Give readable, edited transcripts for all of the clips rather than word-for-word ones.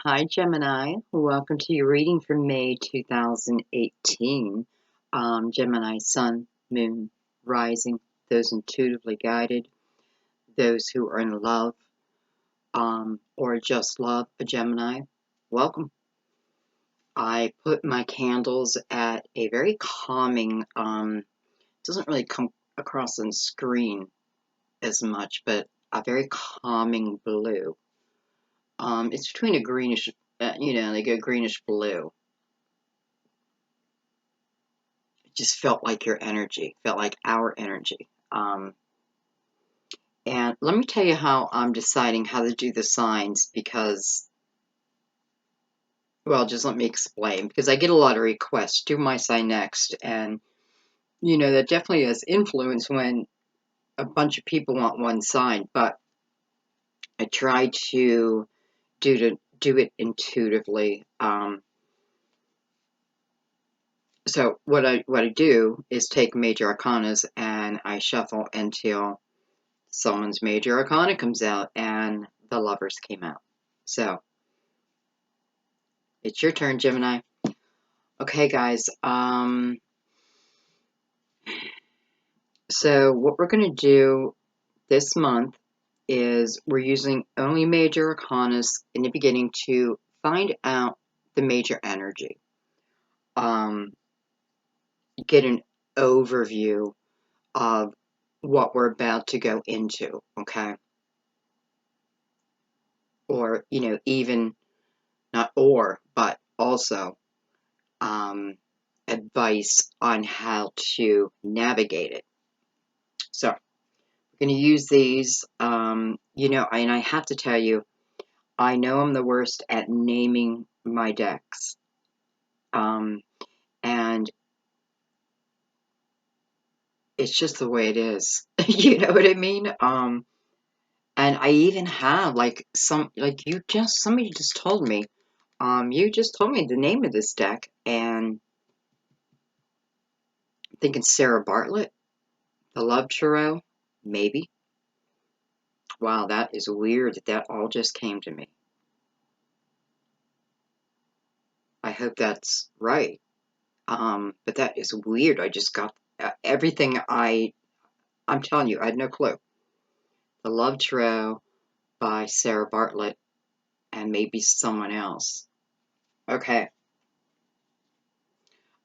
Hi, Gemini. Welcome to your reading for May 2018. Gemini, Sun, Moon, Rising, those intuitively guided, those who are in love or just love a Gemini. Welcome. I put my candles at a very calming, doesn't really come across on screen as much, but a very calming blue. It's between a greenish, they go greenish blue. It just felt like your energy, felt like our energy. And let me tell you how I'm deciding how to do the signs because, well, just let me explain because I get a lot of requests, do my sign next. And, that definitely has influence when a bunch of people want one sign, but I try to do it intuitively. So what I do is take major arcanas and I shuffle until someone's major arcana comes out, and the Lovers came out. So it's your turn, Gemini. Okay, guys. So what we're going to do this month is we're using only major arcanas in the beginning to find out the major energy. Get an overview of what we're about to go into, okay? Or, even not or, but also advice on how to navigate it. So we're going to use these, and I have to tell you, I know I'm the worst at naming my decks. And it's just the way it is. You know what I mean? And I even have somebody just told me, you just told me the name of this deck, and I'm thinking Sarah Bartlett, the Love Tarot, maybe. Wow, that is weird that all just came to me. I hope that's right. But that is weird. I just got everything I'm telling you, I had no clue. The Love Tarot by Sarah Bartlett and maybe someone else. Okay.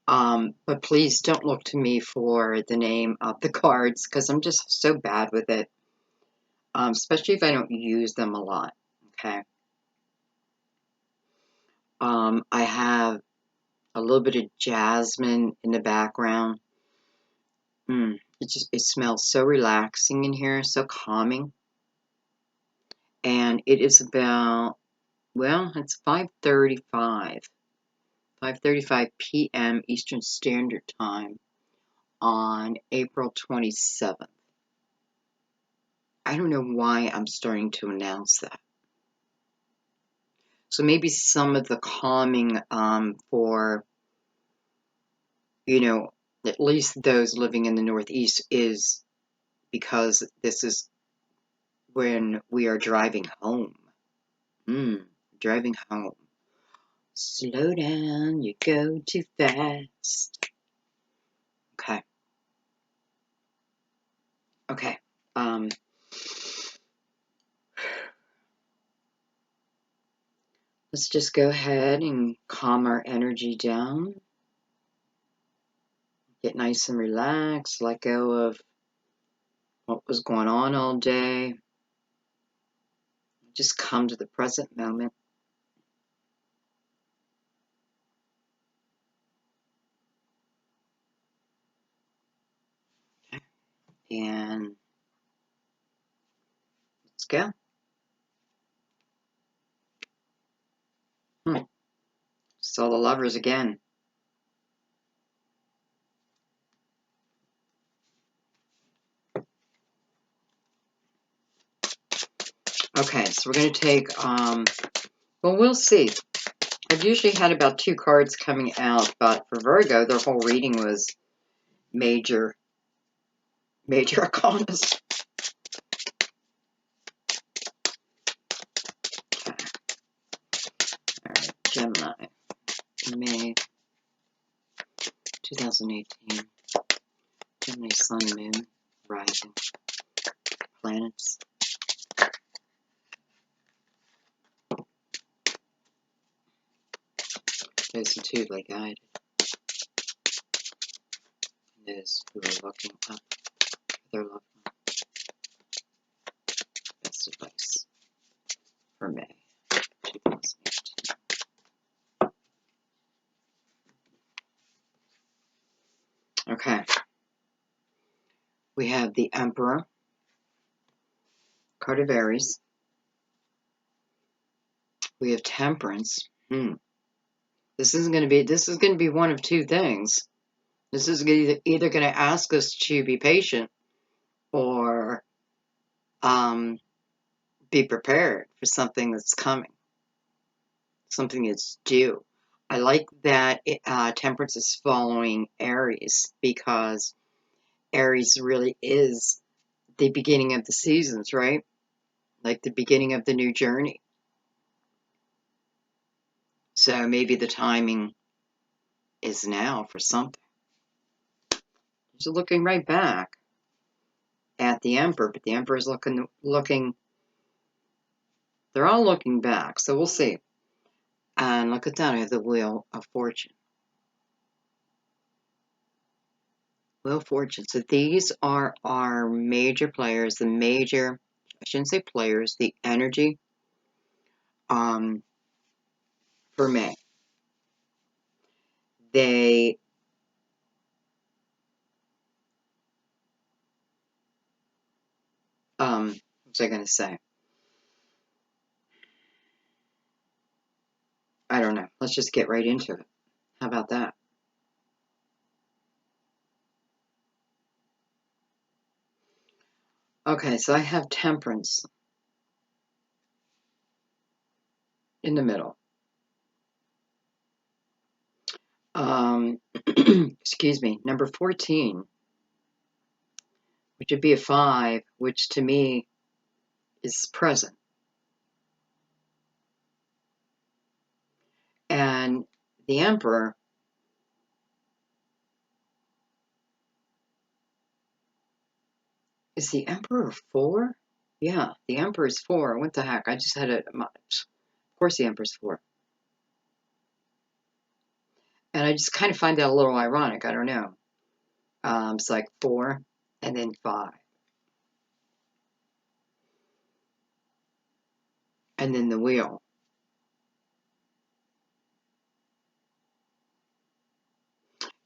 But please don't look to me for the name of the cards because I'm just so bad with it. Especially if I don't use them a lot. Okay. I have a little bit of jasmine in the background. It smells so relaxing in here, so calming. And it is about, well, it's 5:35 p.m. Eastern Standard Time on April 27th. I don't know why I'm starting to announce that. So maybe some of the calming for, at least those living in the Northeast is because this is when we are driving home. Driving home. Slow down, you go too fast. Okay. Okay. Let's just go ahead and calm our energy down. Get nice and relaxed, let go of what was going on all day. Just come to the present moment. And let's go. Saw the Lovers again. Okay, so we're going to take, well, we'll see. I've usually had about 2 cards coming out, but for Virgo, their whole reading was major arcanas. Gemini, May 2018. Gemini, Sun, Moon, Rising, Planets. Those intuitively guided. Those who are looking up for their loved one. Best advice for May 2018. Okay. We have the Emperor, card of Aries. We have Temperance. This is going to be one of two things. This is either going to ask us to be patient or be prepared for something that's coming, something that's due. I like that Temperance is following Aries, because Aries really is the beginning of the seasons, right? Like the beginning of the new journey. So maybe the timing is now for something. Just looking right back at the Emperor, but the Emperor is looking. They're all looking back, so we'll see. And look at that, I have the Wheel of Fortune. Wheel of Fortune. So these are our major players, I shouldn't say players, the energy for May. What was I going to say? I don't know. Let's just get right into it. How about that? Okay, so I have Temperance in the middle. Excuse me, number 14, which would be a 5, which to me is present. And the Emperor is the Emperor 4? Yeah, the Emperor is 4. What the heck? I just had it. Of course, the Emperor's 4. And I just kind of find that a little ironic. I don't know. It's like 4 and then 5. And then the Wheel.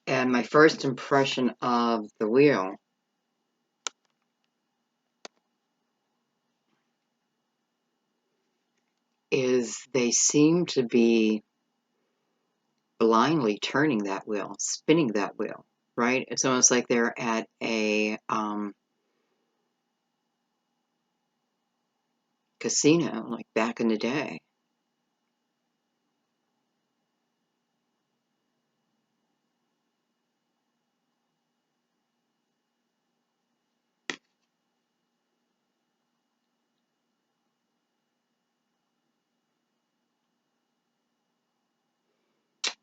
And my first impression of the Wheel is they seem to be blindly turning that wheel, spinning that wheel, right? It's almost like they're at a casino, like back in the day.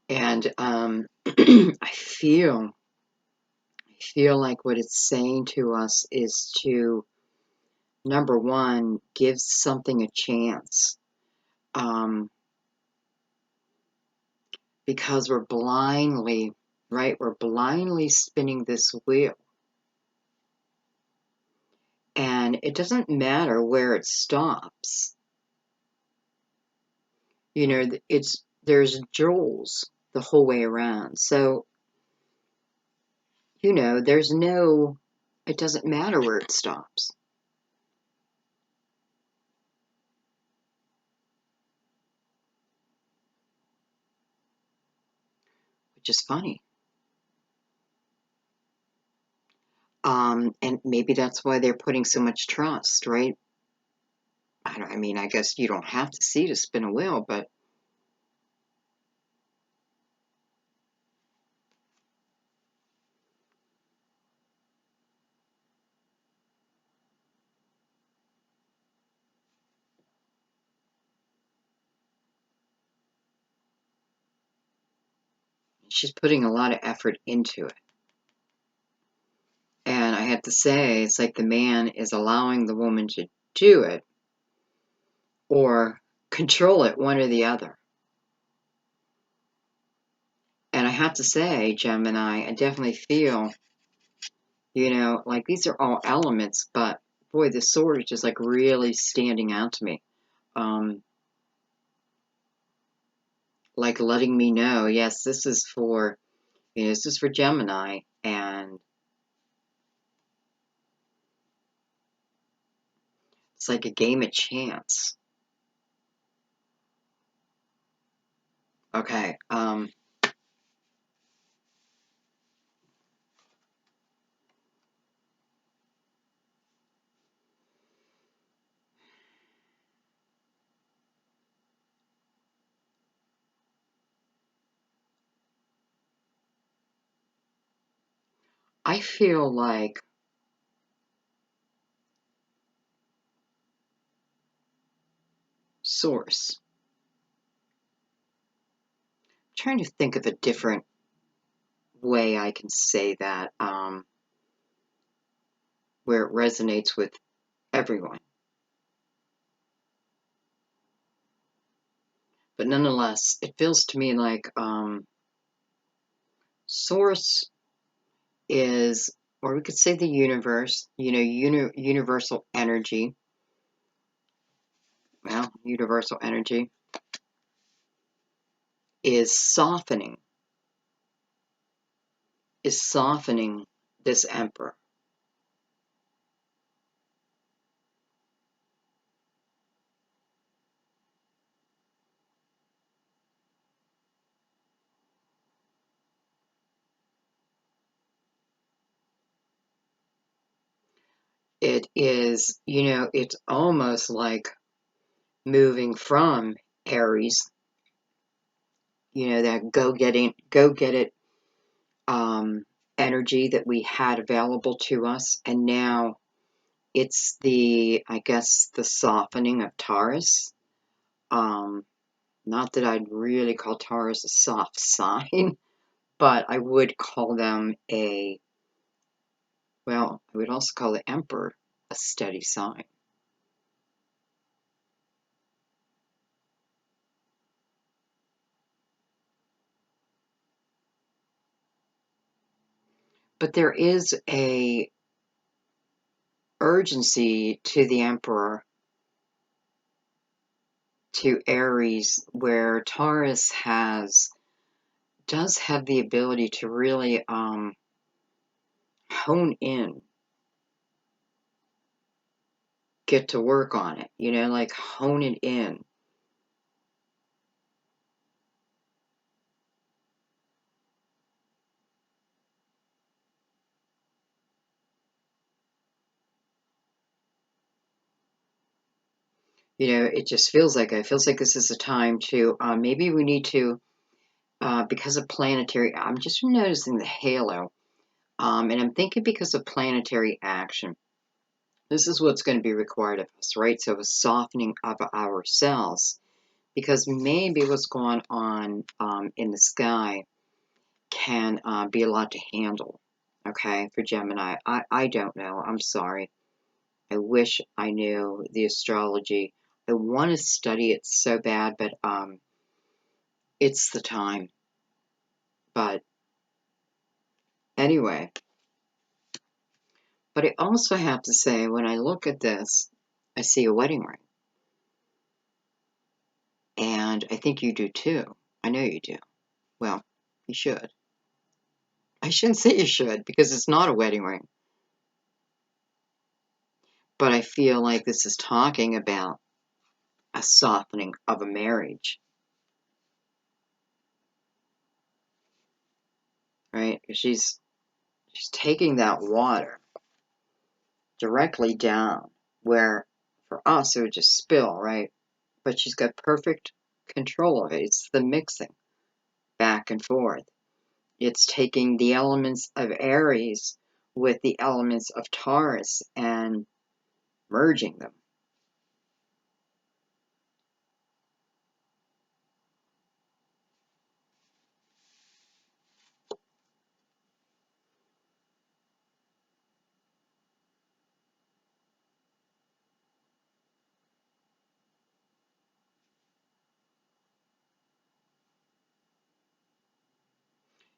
And I feel like what it's saying to us is to, number one, give something a chance. Because we're blindly, right? We're blindly spinning this wheel. And it doesn't matter where it stops. You know, there's jewels the whole way around. So, you know, it doesn't matter where it stops. Which is funny. And maybe that's why they're putting so much trust, right? I mean, I guess you don't have to see to spin a wheel, but She's putting a lot of effort into it. And I have to say, it's like the man is allowing the woman to do it or control it, one or the other. And I have to say, Gemini, I definitely feel, like these are all elements, but boy, the sword is just like really standing out to me. Like letting me know, yes, this is for, this is for Gemini, and it's like a game of chance. Okay, I feel like source. I'm trying to think of a different way I can say that, where it resonates with everyone. But nonetheless, it feels to me like source is, or we could say the universe, universal energy. Well, universal energy is softening this emperor. It is, it's almost like moving from Aries, that go get it energy that we had available to us, and now it's I guess, the softening of Taurus. Not that I'd really call Taurus a soft sign, but I would call them I would also call the Emperor a steady sign. But there is a urgency to the Emperor, to Aries, where Taurus does have the ability to really hone in, get to work on it, like hone it in. It just feels like this is a time to, maybe we need to, because of planetary, I'm just noticing the halo, and I'm thinking because of planetary action, this is what's going to be required of us, right? So a softening of ourselves, because maybe what's going on in the sky can be a lot to handle, okay, for Gemini. I don't know. I'm sorry. I wish I knew the astrology. I want to study it so bad, but it's the time. But anyway, but I also have to say, when I look at this, I see a wedding ring. And I think you do too. I know you do. Well, you should. I shouldn't say you should, because it's not a wedding ring. But I feel like this is talking about a softening of a marriage, right? She's taking that water directly down, where for us it would just spill, right? But she's got perfect control of it. It's the mixing back and forth. It's taking the elements of Aries with the elements of Taurus and merging them.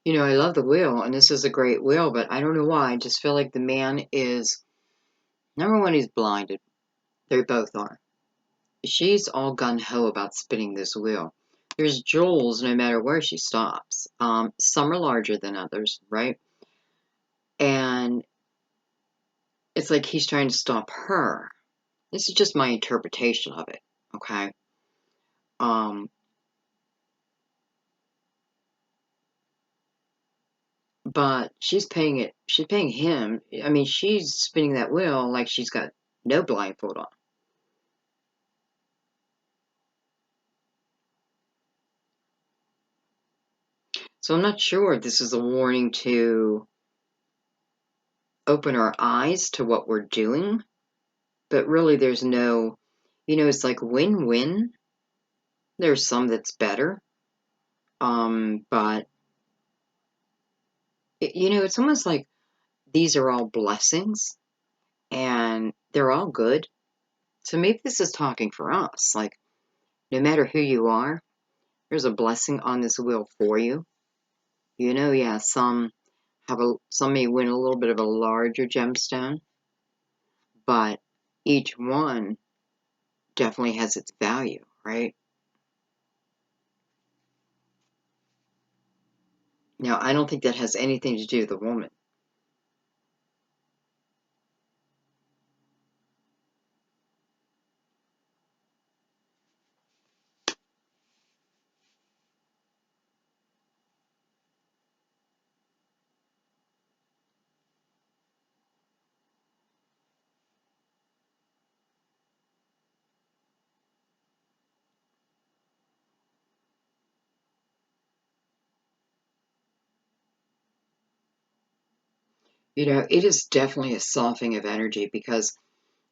I love the wheel, and this is a great wheel, but I don't know why. I just feel like the man is, number one, he's blinded. They both are. She's all gun-ho about spinning this wheel. There's jewels no matter where she stops. Some are larger than others, right? And it's like he's trying to stop her. This is just my interpretation of it, okay? Um, but she's paying him. I mean, she's spinning that wheel like she's got no blindfold on. So I'm not sure if this is a warning to open our eyes to what we're doing, but really there's no, it's like win-win. There's some that's better. But it's almost like these are all blessings and they're all good. So maybe this is talking for us. Like, no matter who you are, there's a blessing on this wheel for you. Yeah, some may win a little bit of a larger gemstone, but each one definitely has its value, right? Now, I don't think that has anything to do with the woman. It is definitely a softening of energy because,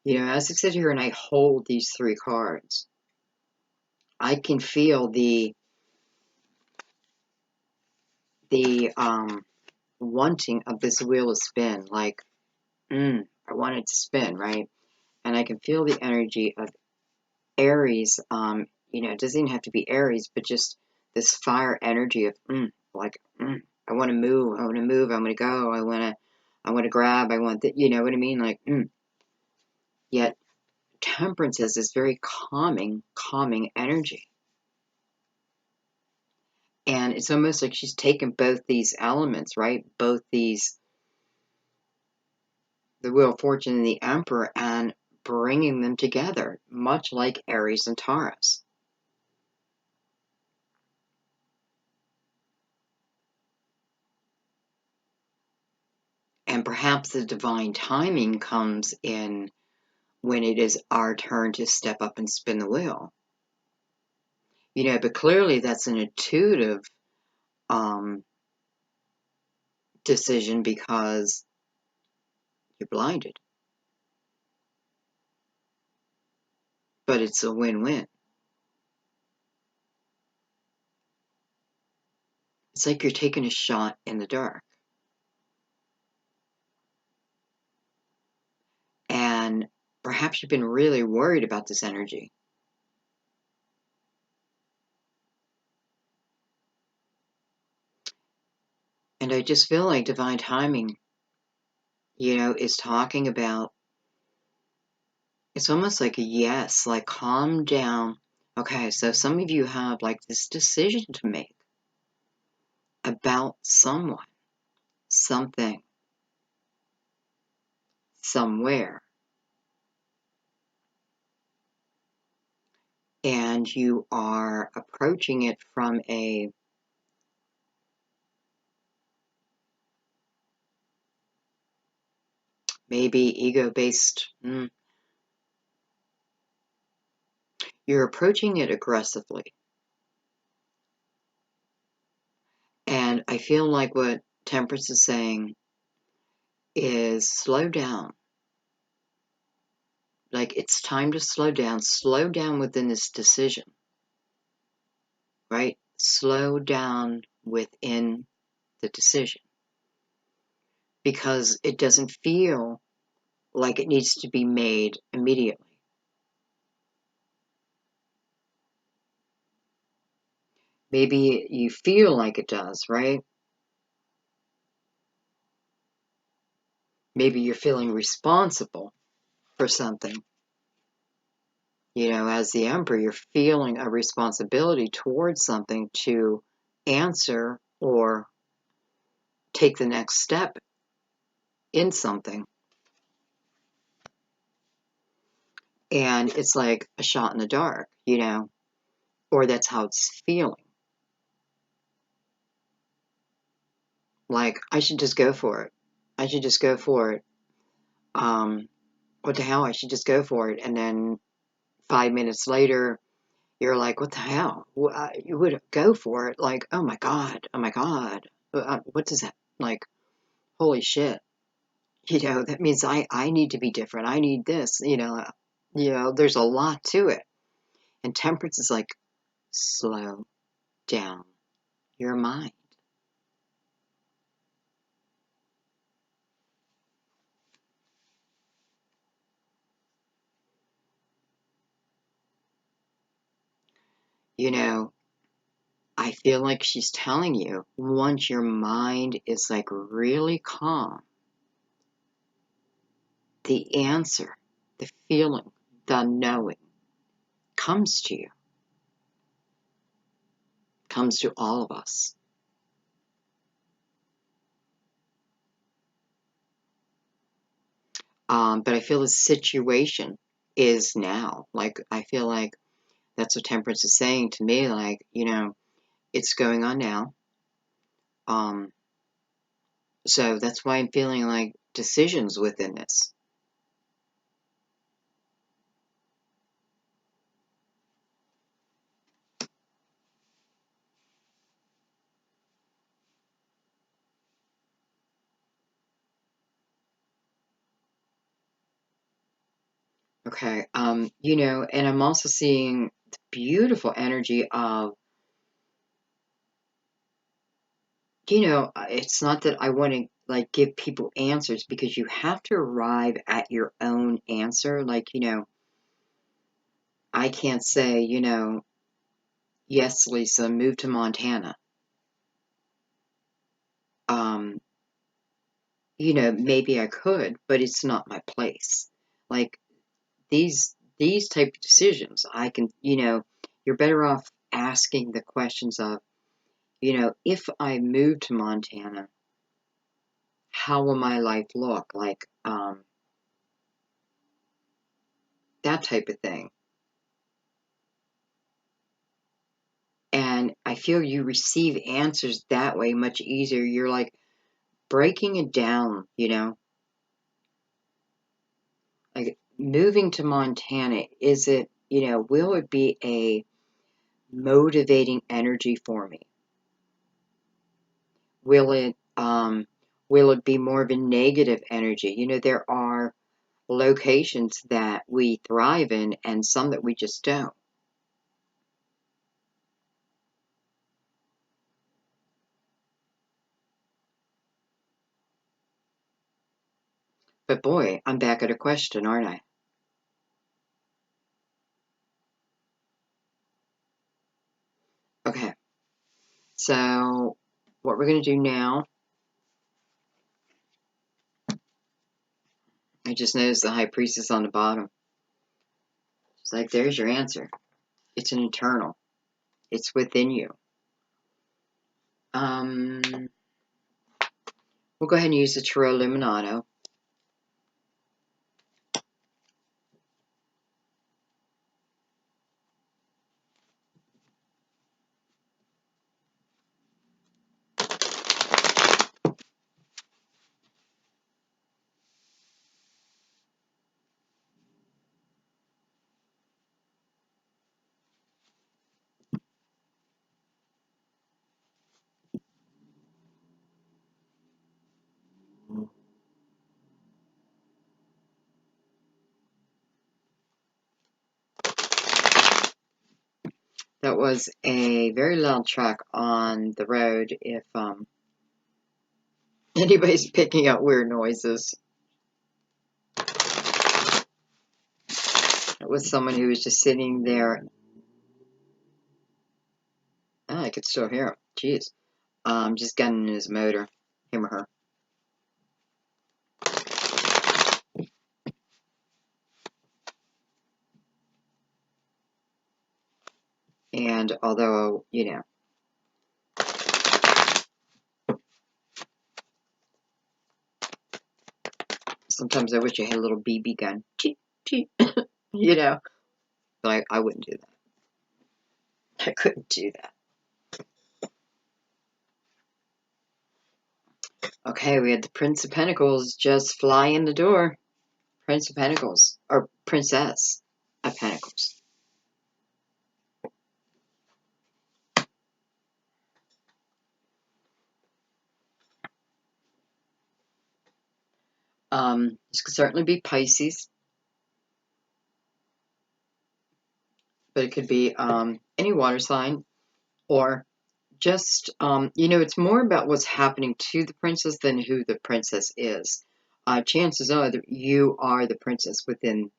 as I sit here and I hold these three cards, I can feel the wanting of this wheel to spin. Like, I want it to spin, right? And I can feel the energy of Aries. It doesn't even have to be Aries, but just this fire energy of like, I want to move, I want to move, I want to go, I want to grab, I want that, you know what I mean? Like, yet Temperance has this very calming energy. And it's almost like she's taken both these elements, right? Both these, the Wheel of Fortune and the Emperor, and bringing them together, much like Aries and Taurus. And perhaps the divine timing comes in when it is our turn to step up and spin the wheel. But clearly that's an intuitive um, decision because you're blinded. But it's a win-win. It's like you're taking a shot in the dark. And perhaps you've been really worried about this energy. And I just feel like divine timing, is talking about, it's almost like a yes, like calm down. Okay, so some of you have like this decision to make about someone, something, somewhere. And you are approaching it from a maybe ego-based, you're approaching it aggressively. And I feel like what Temperance is saying is slow down. Like it's time to slow down within this decision, right? Slow down within the decision because it doesn't feel like it needs to be made immediately. Maybe you feel like it does, right? Maybe you're feeling responsible for something. You know, as the Emperor, you're feeling a responsibility towards something to answer or take the next step in something. And it's like a shot in the dark, you know, or that's how it's feeling. Like, I should just go for it. I should just go for it. What the hell? I should just go for it. And then 5 minutes later, you're like, what the hell? You would go for it. Like, oh my God. Oh my God. What does that, like, holy shit. You know, that means I need to be different. I need this, there's a lot to it. And temperance is like, slow down your mind. You know, I feel like she's telling you once your mind is like really calm, the answer, the feeling, the knowing comes to you, comes to all of us. But I feel the situation is now. Like, I feel like that's what temperance is saying to me. Like, it's going on now. Um, so that's why I'm feeling like decisions within this. Okay. And I'm also seeing the beautiful energy of, it's not that I want to like give people answers because you have to arrive at your own answer. Like, I can't say, yes, Lisa, move to Montana. Um, maybe I could, but it's not my place. Like these type of decisions, I can, you're better off asking the questions of, if I move to Montana, how will my life look? Like, that type of thing. And I feel you receive answers that way much easier. You're like breaking it down, like moving to Montana, is it, will it be a motivating energy for me? Will it, will it be more of a negative energy? There are locations that we thrive in and some that we just don't. But boy, I'm back at a question, aren't I? Okay, so what we're going to do now, I just noticed the high priestess on the bottom. It's like, there's your answer. It's an internal. It's within you. Um, we'll go ahead and use the Tarot Illuminato. That was a very loud truck on the road. If anybody's picking up weird noises, it was someone who was just sitting there. Oh, I could still hear him. Jeez. Just gunning his motor, him or her. And although, sometimes I wish I had a little BB gun. Cheep, cheep, but I wouldn't do that. I couldn't do that. Okay, we had the Prince of Pentacles just fly in the door. Prince of Pentacles, or Princess of Pentacles. This could certainly be Pisces, but it could be any water sign, or just, it's more about what's happening to the princess than who the princess is. Chances are that you are the princess within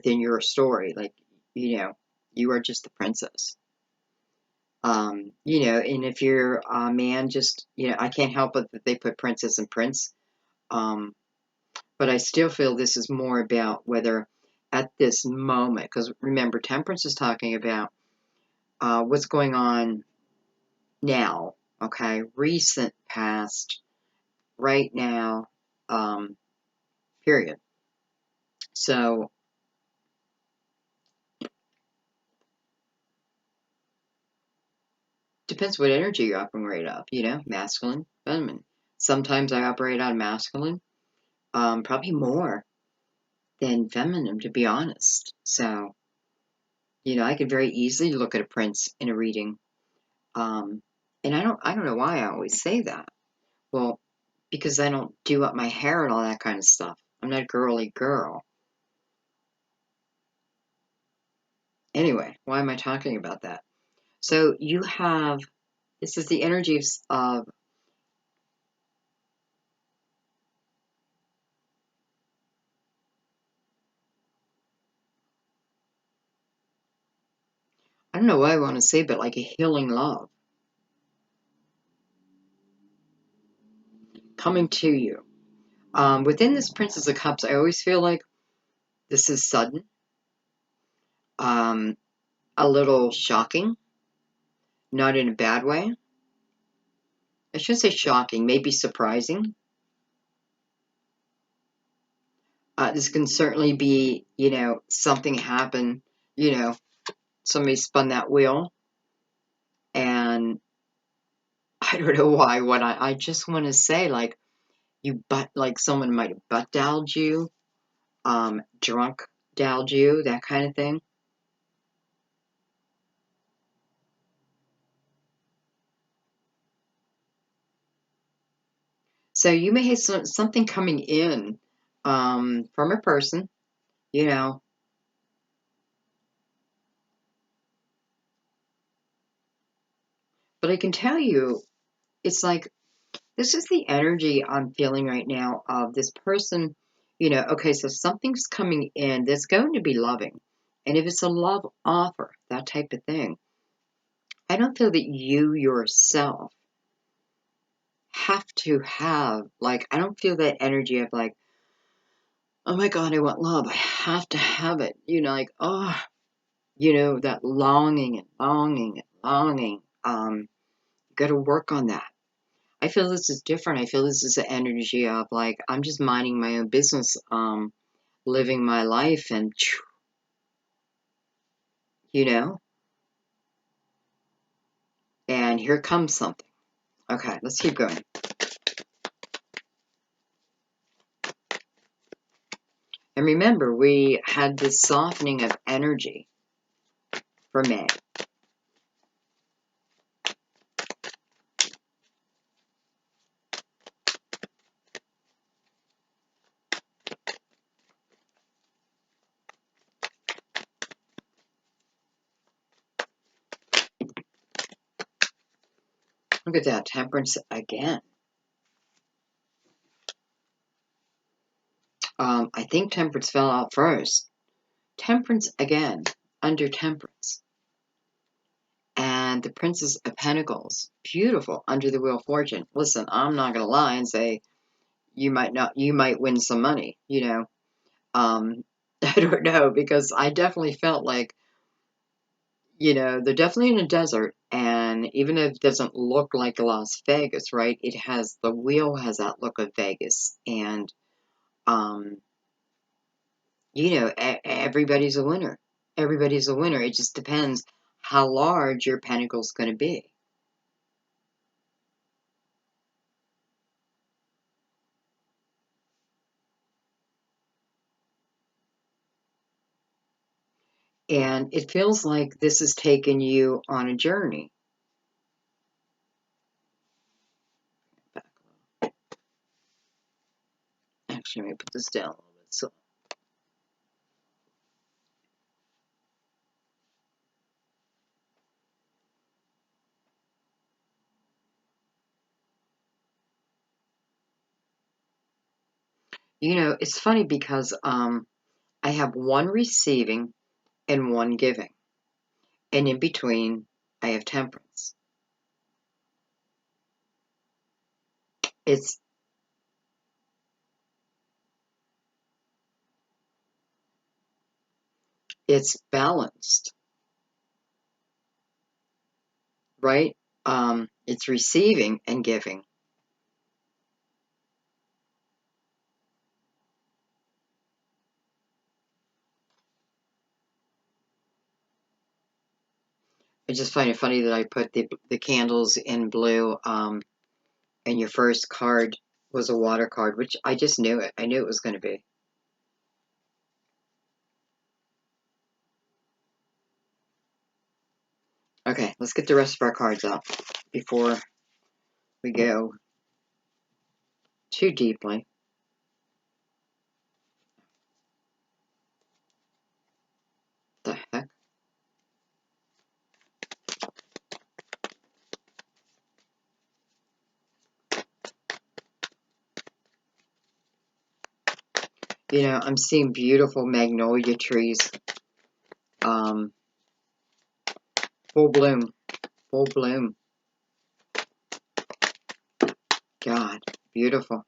your story. Like, you are just the princess. And if you're a man, just, I can't help it that they put princess and prince. But I still feel this is more about whether at this moment, because remember, temperance is talking about what's going on now, okay? Recent, past, right now, period. So, depends what energy you operate up, masculine, feminine. Sometimes I operate on masculine, probably more than feminine, to be honest. So, I could very easily look at a prince in a reading. And I don't know why I always say that. Well, because I don't do up my hair and all that kind of stuff. I'm not a girly girl. Anyway, why am I talking about that? So this is the energy of I don't know what I want to say, but like a healing love coming to you. Within this Princess of Cups, I always feel like this is sudden, um, a little shocking, not in a bad way. I shouldn't say shocking, maybe surprising. This can certainly be, something happened, somebody spun that wheel, and I don't know why. What I just want to say, like like someone might have butt dialed you, drunk dialed you, that kind of thing. So you may have something coming in from a person, you know, but I can tell you, it's like this is the energy I'm feeling right now of this person, okay, so something's coming in that's going to be loving. And if it's a love offer, that type of thing, I don't feel that you yourself have to have, like, I don't feel that energy of like, oh my God, I want love. I have to have it. Like, oh, that longing and longing and longing. You got to work on that. I feel this is different. I feel this is the energy of like, I'm just minding my own business, living my life, and, you know, and here comes something. Okay, let's keep going. And remember, we had this softening of energy for May. Look at that, temperance again. I think temperance fell out first. Temperance again, under temperance. And the Princess of Pentacles, beautiful, under the Wheel of Fortune. Listen, I'm not going to lie and say you might win some money, I don't know, because I definitely felt like they're definitely in a desert, and even if it doesn't look like Las Vegas, right? The wheel has that look of Vegas, and um, everybody's a winner. Everybody's a winner. It just depends how large your pentacle's going to be. And it feels like this has taken you on a journey. Actually, let me put this down a little bit. So, it's funny because I have one receiving and one giving, and in between, I have temperance. It's it's balanced, right? It's receiving and giving. I just find it funny that I put the candles in blue, and your first card was a water card, which I just knew it. I knew it was going to be. Okay, let's get the rest of our cards out before we go too deeply. The heck? I'm seeing beautiful magnolia trees. Um, full bloom, full bloom. God, beautiful.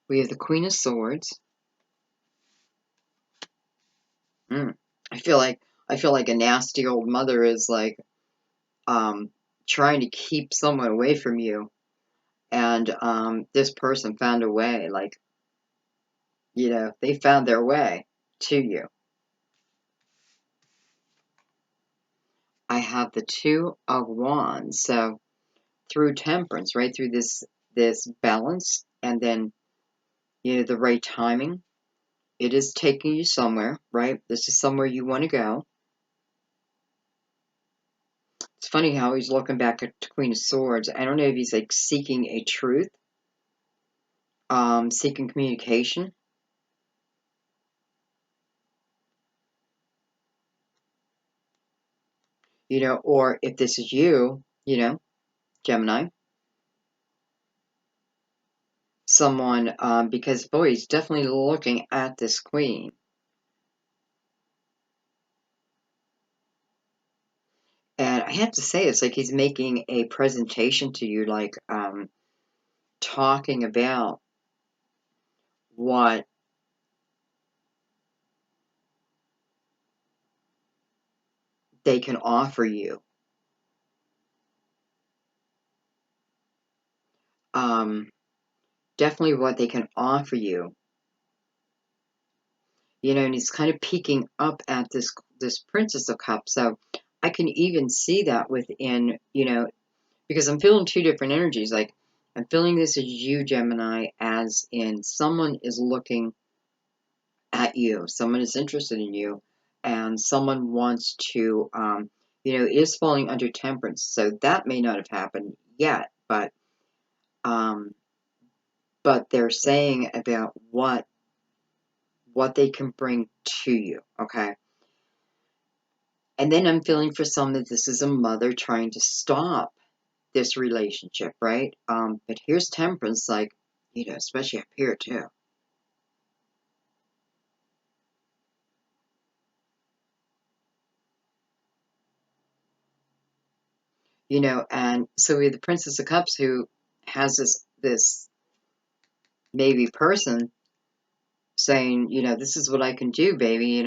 We have the Queen of Swords. Mm. I feel like a nasty old mother is like trying to keep someone away from you, and this person found a way. Like they found their way to you. I have the Two of Wands, so through temperance, right through this balance, and then the right timing. It is taking you somewhere, right? This is somewhere you want to go. It's funny how he's looking back at Queen of Swords. I don't know if he's like seeking a truth, seeking communication, or if this is you, Gemini, someone, because boy, he's definitely looking at this queen. And I have to say, it's like he's making a presentation to you, like talking about what they can offer you. Um, Definitely what they can offer you. And he's kind of peeking up at this Princess of Cups. So I can even see that within, because I'm feeling two different energies. Like I'm feeling this as you, Gemini, as in someone is looking at you, someone is interested in you, and someone wants to, is falling under temperance. So that may not have happened yet, um, but they're saying about what they can bring to you. Okay. And then I'm feeling for some that this is a mother trying to stop this relationship, right? But here's temperance, like, especially up here too. And so we have the Princess of Cups who has this maybe person saying, this is what I can do, baby,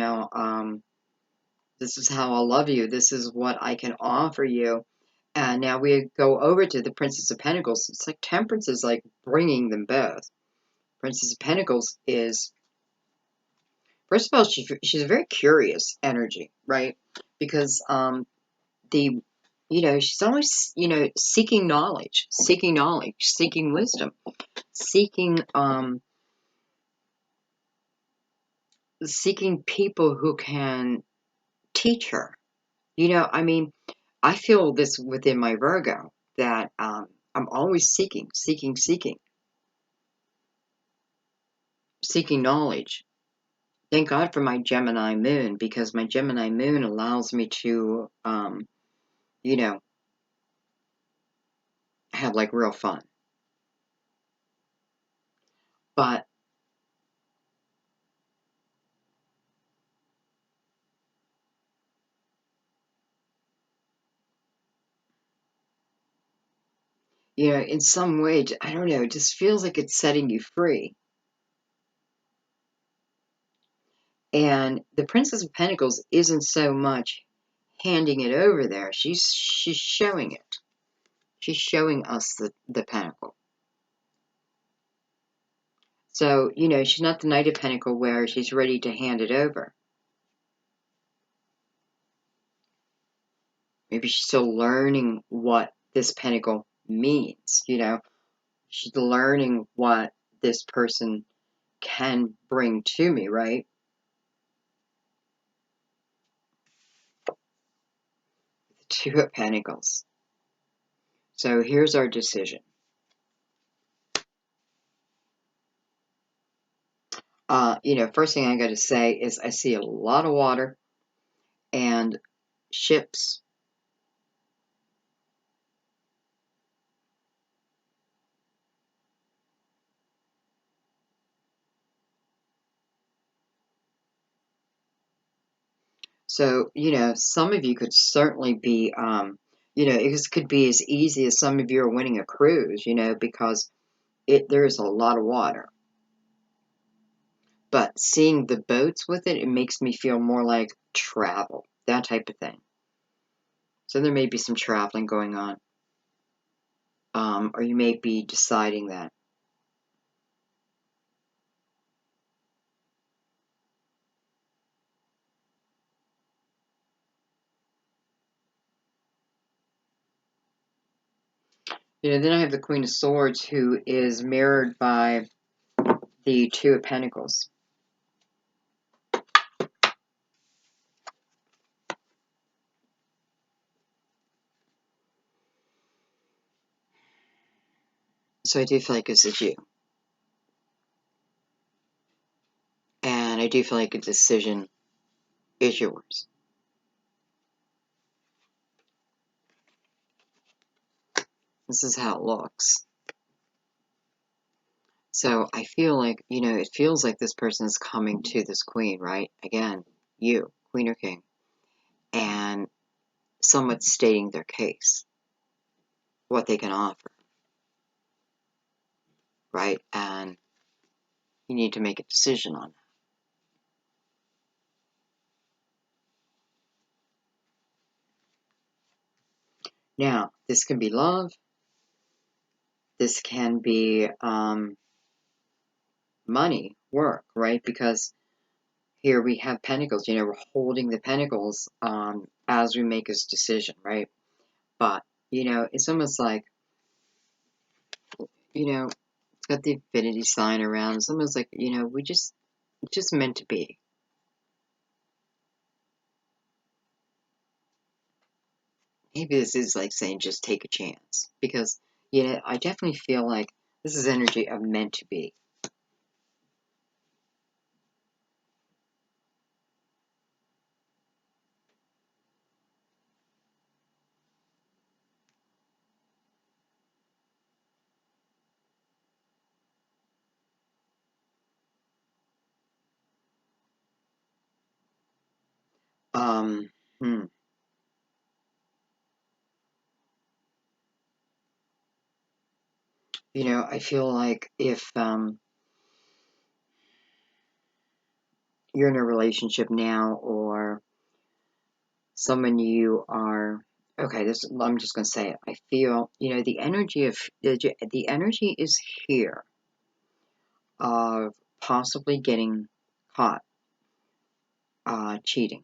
this is how I'll love you. This is what I can offer you. And now we go over to the Princess of Pentacles. It's like Temperance is like bringing them both. Princess of Pentacles is, first of all, she's a very curious energy, right? Because the she's always seeking knowledge, seeking wisdom, seeking people who can teach her. I mean, I feel this within my Virgo that I'm always seeking knowledge. Thank God for my Gemini moon, because my Gemini moon allows me to, you know, have like real fun. But, in some way, I don't know, it just feels like it's setting you free. And the Princess of Pentacles isn't so much handing it over there. She's showing it. She's showing us the pentacle. So, she's not the Knight of Pentacles where she's ready to hand it over. Maybe she's still learning what this pentacle means, She's learning what this person can bring to me, right? The Two of Pentacles. So here's our decision. First thing I got to say is I see a lot of water and ships. So, some of you could certainly be, it could be as easy as some of you are winning a cruise, because there's a lot of water. But seeing the boats with it, it makes me feel more like travel, that type of thing. So there may be some traveling going on. Or you may be deciding that. Then I have the Queen of Swords, who is mirrored by the Two of Pentacles. So I do feel like this is you. And I do feel like a decision is yours. This is how it looks. So I feel like, it feels like this person is coming to this queen, right? Again, you, queen or king. And somewhat stating their case, what they can offer, right? And you need to make a decision on that. Now, this can be love. This can be money, work, right? Because here we have pentacles. We're holding the pentacles as we make this decision, right? But, it's almost like, it's got the infinity sign around. It's almost like, it's just meant to be. Maybe this is like saying just take a chance. Because, I definitely feel like this is energy of meant to be. Um, hmm. I feel like if you're in a relationship now, or someone you are, okay, this, I'm just going to say it. I feel, the energy of, the energy is here of possibly getting caught cheating.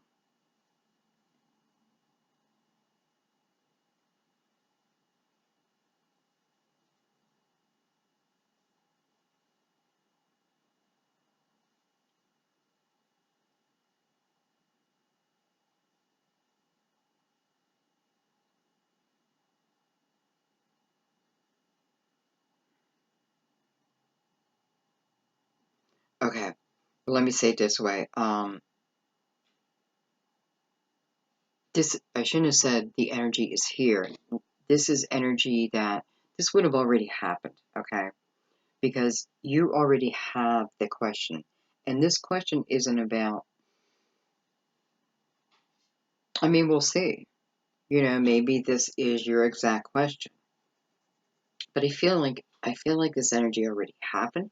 Okay, let me say it this way. This, I shouldn't have said the energy is here. This is energy that this would have already happened, okay? Because you already have the question. And this question isn't about, I mean, we'll see. Maybe this is your exact question. But I feel like this energy already happened.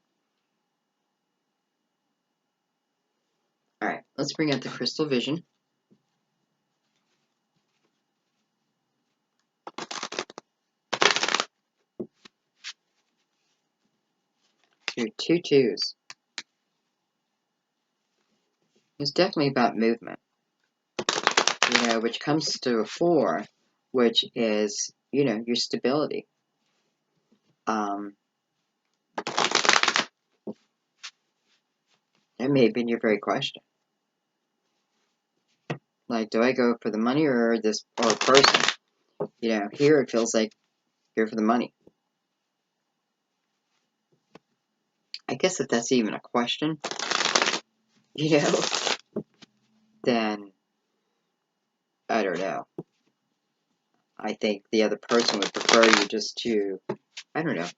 All right, let's bring out the crystal vision. Your two twos. It's definitely about movement, which comes to a four, which is, your stability. That may have been your very question. Like, do I go for the money or this or person? Here it feels like go for the money. I guess if that's even a question, then I don't know. I think the other person would prefer you just to, I don't know.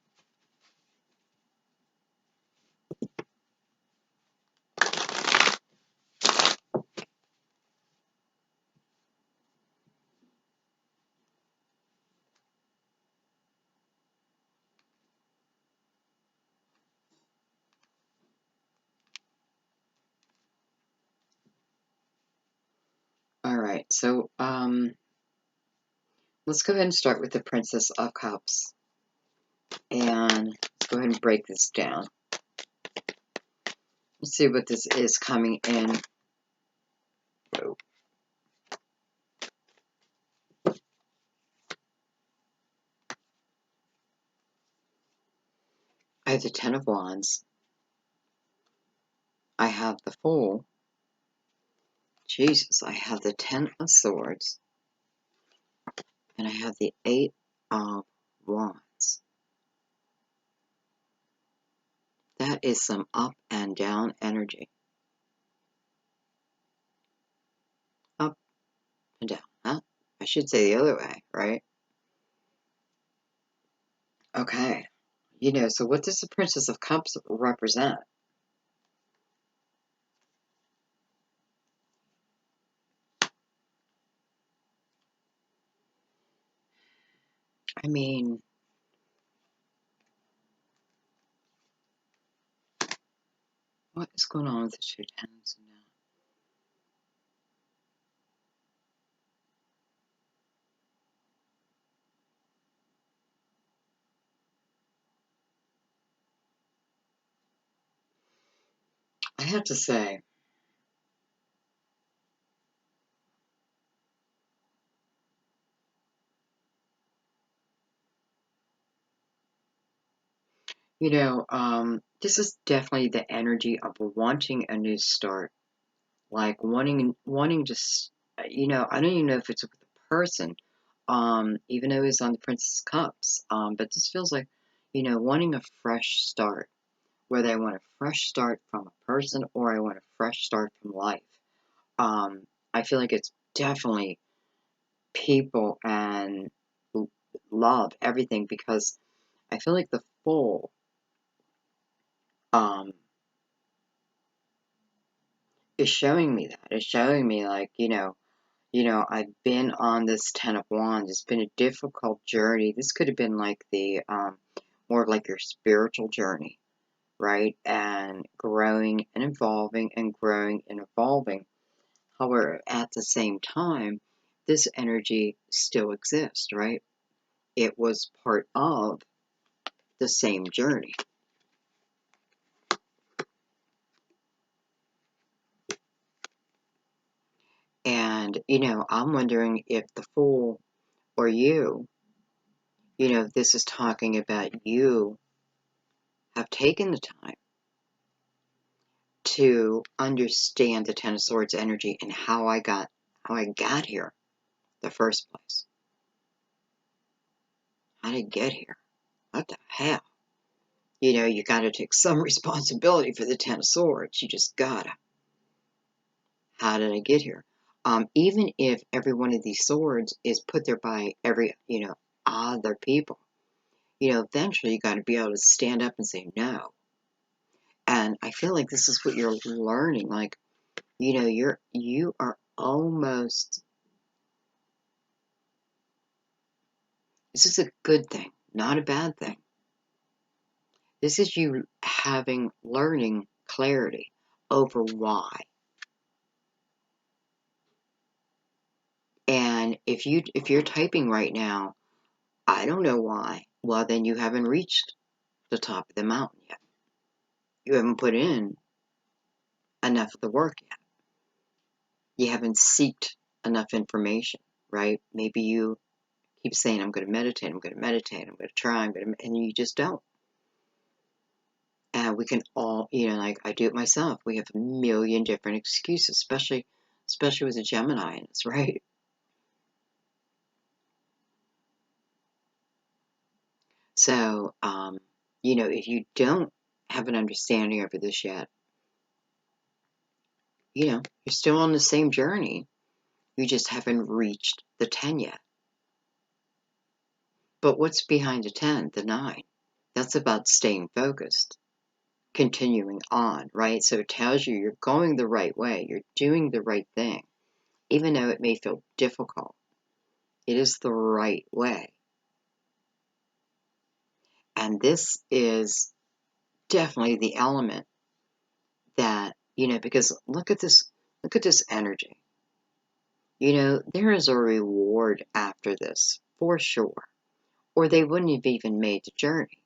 All right, so let's go ahead and start with the Princess of Cups. And let's go ahead and break this down. Let's see what this is coming in. Whoa. I have the Ten of Wands. I have the Fool. Jesus, I have the Ten of Swords. And I have the Eight of Wands. That is some up and down energy. Up and down, huh? I should say the other way, right? Okay. So what does the Princess of Cups represent? I mean, what is going on with the two tens now? I have to say, this is definitely the energy of wanting a new start, like wanting just, I don't even know if it's with the person, even though it's on the Princess Cups, but this feels like, wanting a fresh start, whether I want a fresh start from a person or I want a fresh start from life. I feel like it's definitely people and love, everything, because I feel like the Fool, um, is showing me that. It's showing me like, I've been on this Ten of Wands. It's been a difficult journey. This could have been like the more of like your spiritual journey, right? And growing and evolving and growing and evolving. However, at the same time, this energy still exists, right? It was part of the same journey. And, I'm wondering if the Fool or you, this is talking about you have taken the time to understand the Ten of Swords energy and how I got here the first place. How did I get here? What the hell? You gotta take some responsibility for the Ten of Swords. You just gotta. How did I get here? Even if every one of these swords is put there by every, other people, eventually you gotta be able to stand up and say no. And I feel like this is what you're learning. Like, you are almost, this is a good thing, not a bad thing. This is you learning clarity over why. And if you're typing right now, I don't know why, well then you haven't reached the top of the mountain yet. You haven't put in enough of the work yet. You haven't seeked enough information, right? Maybe you keep saying, I'm going to meditate, I'm going to meditate, I'm going to try, and you just don't. And we can all, like I do it myself, we have a million different excuses, especially with a Gemini in us, right? So, if you don't have an understanding of this yet, you're still on the same journey. You just haven't reached the 10 yet. But what's behind the 10, the 9? That's about staying focused, continuing on, right? So it tells you you're going the right way, you're doing the right thing, even though it may feel difficult. It is the right way. And this is definitely the element that, because look at this energy. There is a reward after this, for sure, or they wouldn't have even made the journey.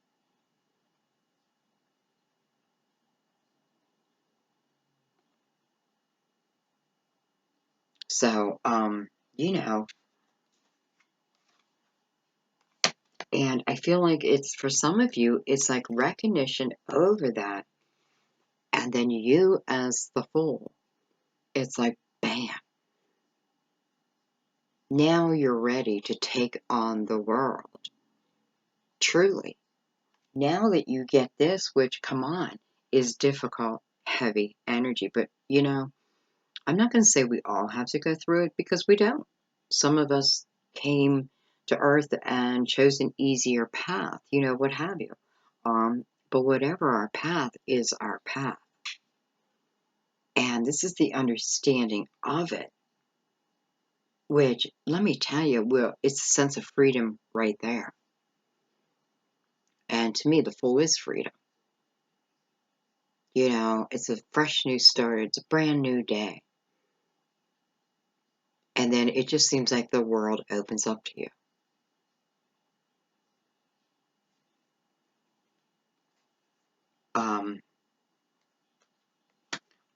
So, and I feel like it's, for some of you, it's like recognition over that. And then you, as the Fool, it's like, bam. Now you're ready to take on the world. Truly. Now that you get this, which, come on, is difficult, heavy energy. But, I'm not going to say we all have to go through it, because we don't. Some of us came to Earth and chose an easier path, what have you. But whatever our path is, our path. And this is the understanding of it, which, let me tell you, it's a sense of freedom right there. And to me, the Fool is freedom. It's a fresh new start. It's a brand new day. And then it just seems like the world opens up to you.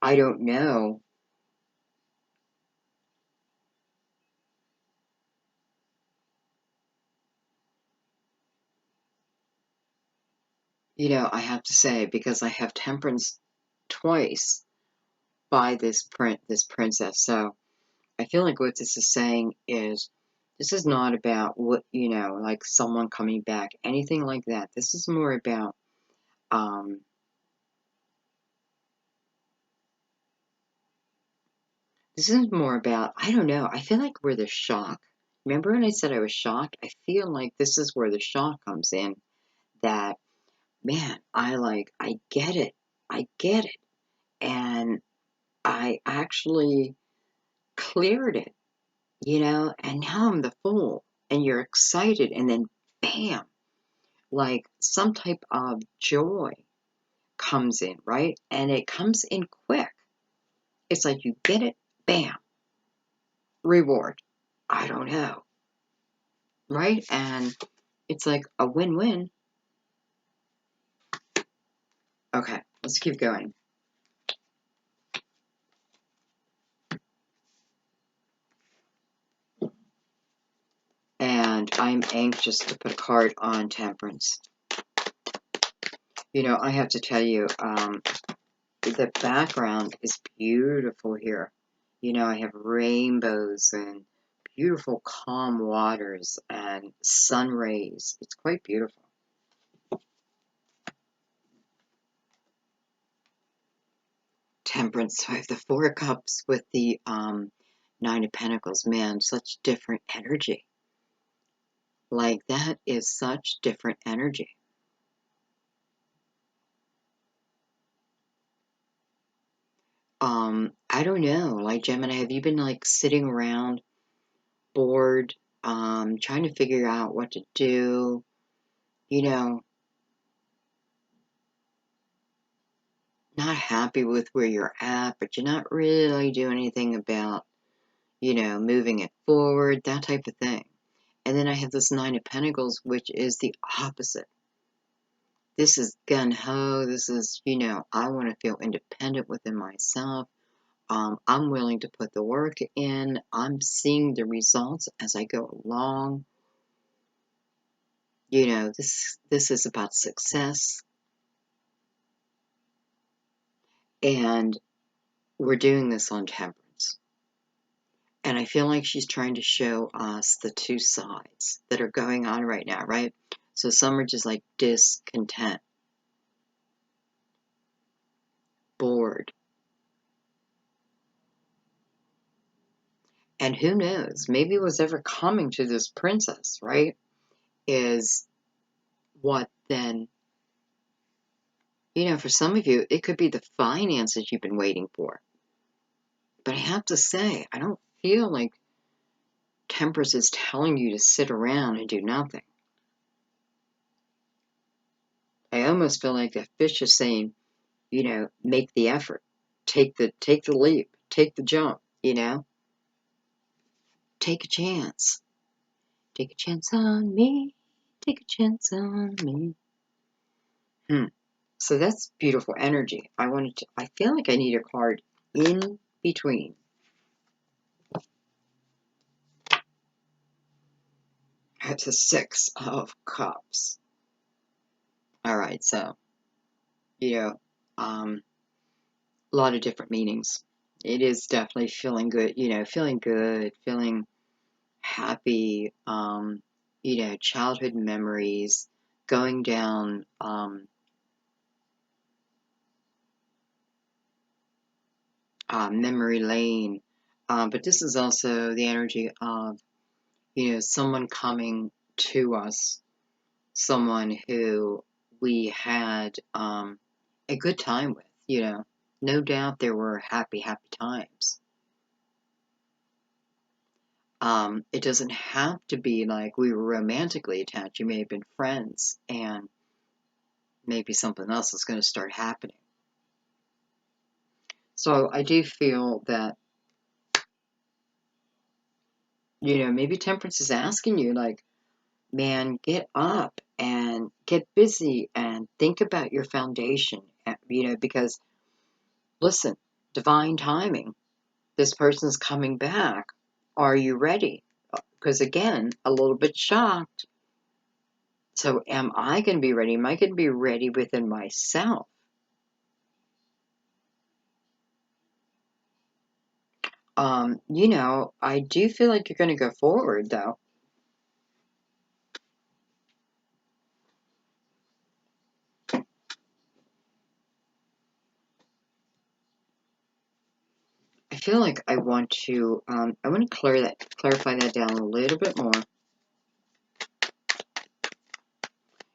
I don't know. I have to say, because I have Temperance twice by this princess. So I feel like what this is saying is, this is not about what, like someone coming back, anything like that. This is more about, I don't know, I feel like where the shock, remember when I said I was shocked? I feel like this is where the shock comes in, that, man, I get it. I get it. And I actually cleared it, and now I'm the Fool. And you're excited, and then bam, like some type of joy comes in, right? And it comes in quick. It's like you get it, bam, reward. I don't know, right? And it's like a win-win. Okay, let's keep going. And I'm anxious to put a card on Temperance. You know, I have to tell you, the background is beautiful here. You know, I have rainbows and beautiful calm waters and sun rays. It's quite beautiful. Temperance. So I have the Four of Cups with the Nine of Pentacles. Man, such different energy. Like, that is such different energy. I don't know. Like, Gemini, have you been like sitting around bored, trying to figure out what to do? You know, not happy with where you're at, but you're not really doing anything about, you know, moving it forward, that type of thing. And then I have this Nine of Pentacles, which is the opposite. This is gung-ho. This is, you know, I want to feel independent within myself. I'm willing to put the work in. I'm seeing the results as I go along. You know, this is about success. And we're doing this on Temperance. And I feel like she's trying to show us the two sides that are going on right now, right? So some are just like discontent, bored. And who knows, maybe what's ever coming to this princess, right, is what then, you know, for some of you, it could be the finances you've been waiting for. But I have to say, I don't feel like Temperance is telling you to sit around and do nothing. I almost feel like the fish is saying, you know, make the effort, take the leap, take the jump, you know, take a chance. Take a chance on me. Take a chance on me. So that's beautiful energy. I feel like I need a card in between. That's a Six of Cups. All right, so, you know, a lot of different meanings. It is definitely feeling good, you know, feeling good, feeling happy, you know, childhood memories, going down, memory lane. But this is also the energy of, you know, someone coming to us, someone who we had a good time with, you know. No doubt there were happy, happy times. It doesn't have to be like we were romantically attached. You may have been friends, and maybe something else is going to start happening. So I do feel that, you know, maybe Temperance is asking you, like, man, get up and get busy and think about your foundation, you know, because, listen, divine timing, this person's coming back. Are you ready? Because, again, a little bit shocked. So am I going to be ready? Am I going to be ready within myself? You know, I do feel like you're going to go forward, though. I feel like I want to clarify that down a little bit more.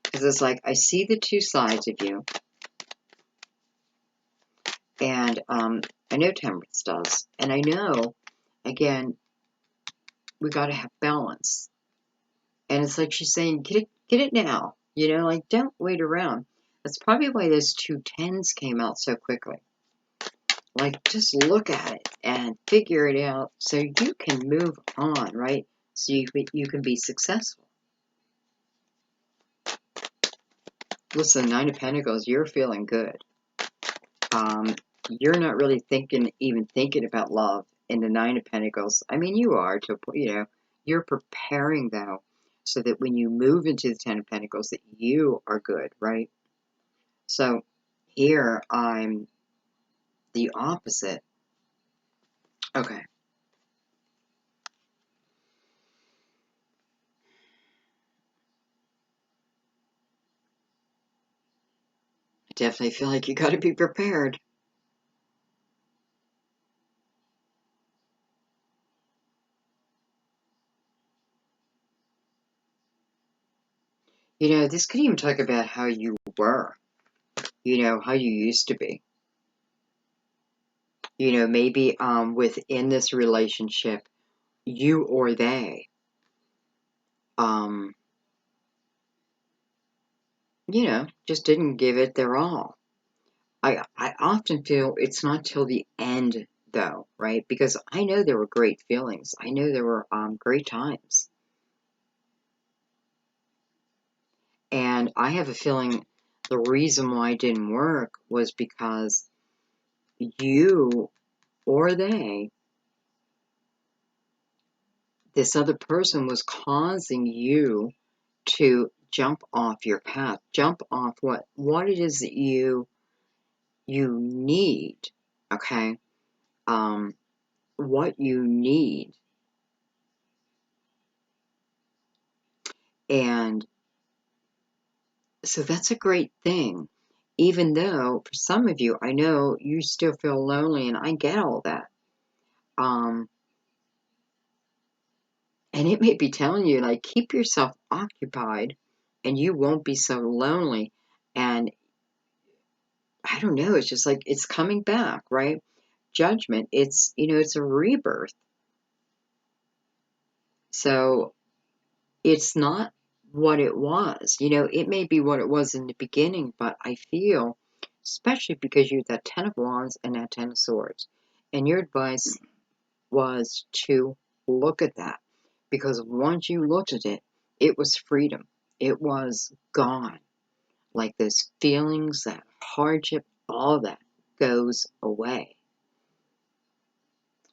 Because it's like, I see the two sides of you. And I know Temperance does. And I know, again, we got to have balance. And it's like she's saying, get it now. You know, like, don't wait around. That's probably why those two tens came out so quickly. Like, just look at it and figure it out so you can move on, right? So you can be successful. Listen, Nine of Pentacles, you're feeling good. You're not really even thinking about love in the Nine of Pentacles. I mean, you are, you're preparing, though, so that when you move into the Ten of Pentacles, that you are good, right? So here, I'm the opposite. Okay. I definitely feel like you got to be prepared. This could even talk about how you were, how you used to be. Maybe within this relationship, you or they, um, just didn't give it their all. I often feel it's not till the end, though, right? Because I know there were great feelings. I know there were great times. And I have a feeling the reason why it didn't work was because you or this other person was causing you to jump off your path, jump off what it is that you need, okay? What you need. And so that's a great thing. Even though for some of you, I know you still feel lonely, and I get all that. And it may be telling you, like, keep yourself occupied and you won't be so lonely. And I don't know, it's just like it's coming back, right? Judgment, it's a rebirth. So it's not what it was. It may be what it was in the beginning, but I feel, especially because you have that Ten of Wands and that Ten of Swords, and your advice was to look at that. Because once you looked at it, it was freedom. It was gone. Like those feelings, that hardship, all that goes away.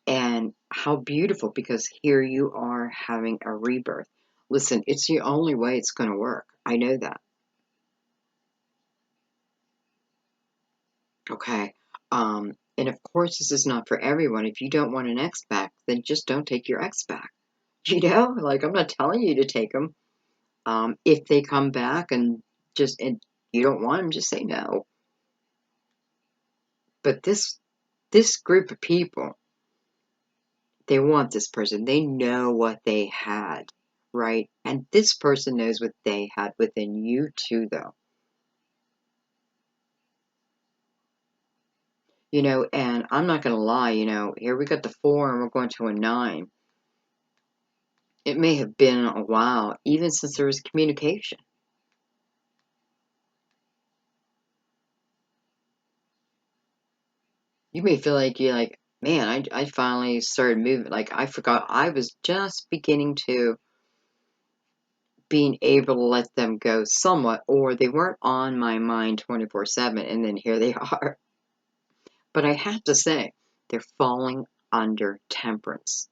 And how beautiful, because here you are having a rebirth. Listen, it's the only way it's going to work. I know that. Okay. And of course, this is not for everyone. If you don't want an ex back, then just don't take your ex back. Like, I'm not telling you to take them. If they come back and you don't want them, just say no. But this group of people, they want this person. They know what they had, right? And this person knows what they had within you too, though. And I'm not going to lie, here we got the 4 and we're going to a 9. It may have been a while, even since there was communication. You may feel like you're like, man, I finally started moving. Like, I forgot I was just beginning to being able to let them go somewhat, or they weren't on my mind 24/7, and then here they are. But I have to say, they're falling under temperance,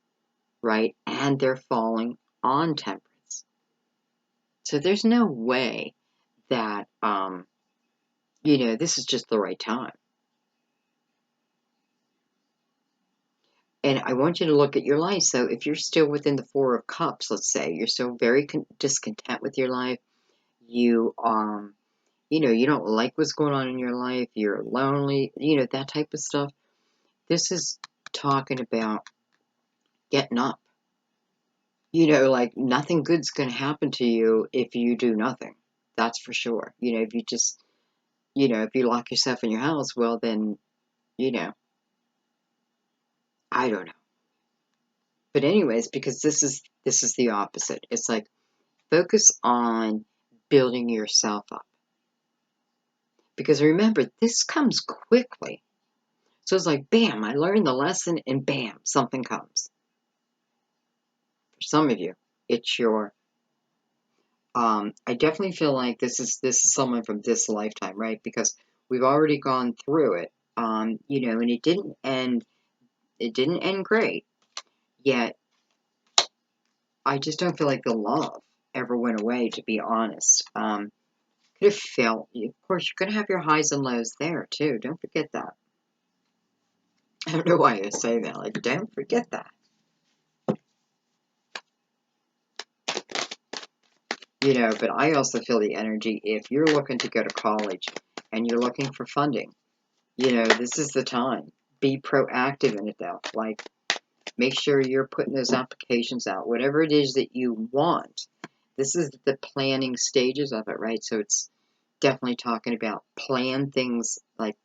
right? And they're falling on temperance. So there's no way that, this is just the right time. And I want you to look at your life. So if you're still within the 4 of Cups, let's say, you're still very discontent with your life, you, you don't like what's going on in your life, you're lonely, that type of stuff. This is talking about getting up. Like nothing good's going to happen to you if you do nothing. That's for sure. If you just, if you lock yourself in your house, well, then, you know, I don't know. But anyways, because this is the opposite. It's like focus on building yourself up. Because remember, this comes quickly. So it's like, bam, I learned the lesson, and bam, something comes. For some of you, it's your I definitely feel like this is someone from this lifetime, right? Because we've already gone through it. And it didn't end great. Yet I just don't feel like the love ever went away, to be honest. Could have felt, of course, you're gonna have your highs and lows there too. Don't forget that. I don't know why I say that. Like, don't forget that. But I also feel the energy if you're looking to go to college and you're looking for funding, this is the time. Be proactive in it though. Like, make sure you're putting those applications out. Whatever it is that you want, this is the planning stages of it, right? So it's definitely talking about plan things. Like,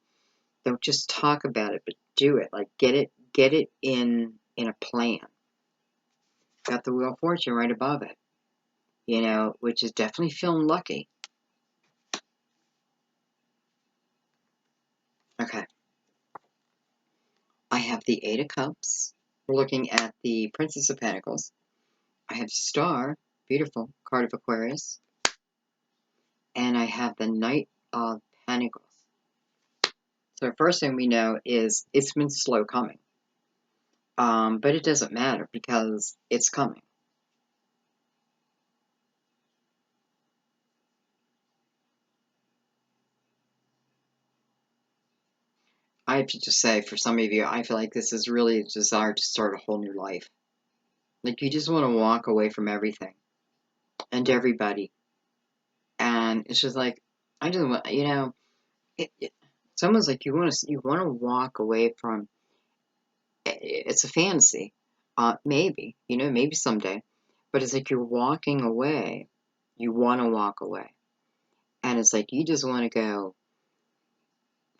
don't just talk about it, but do it. Like, get it in a plan. Got the Wheel of Fortune right above it, which is definitely feeling lucky. Okay. I have the Eight of Cups. We're looking at the Princess of Pentacles. I have Star, beautiful, card of Aquarius. And I have the Knight of Pentacles. So the first thing we know is it's been slow coming. But it doesn't matter because it's coming. I have to just say, for some of you, I feel like this is really a desire to start a whole new life. Like, you just want to walk away from everything and everybody. And it's just like, I just want, it's almost like you want to walk away from, it's a fantasy. Maybe someday. But it's like you're walking away. You want to walk away. And it's like you just want to go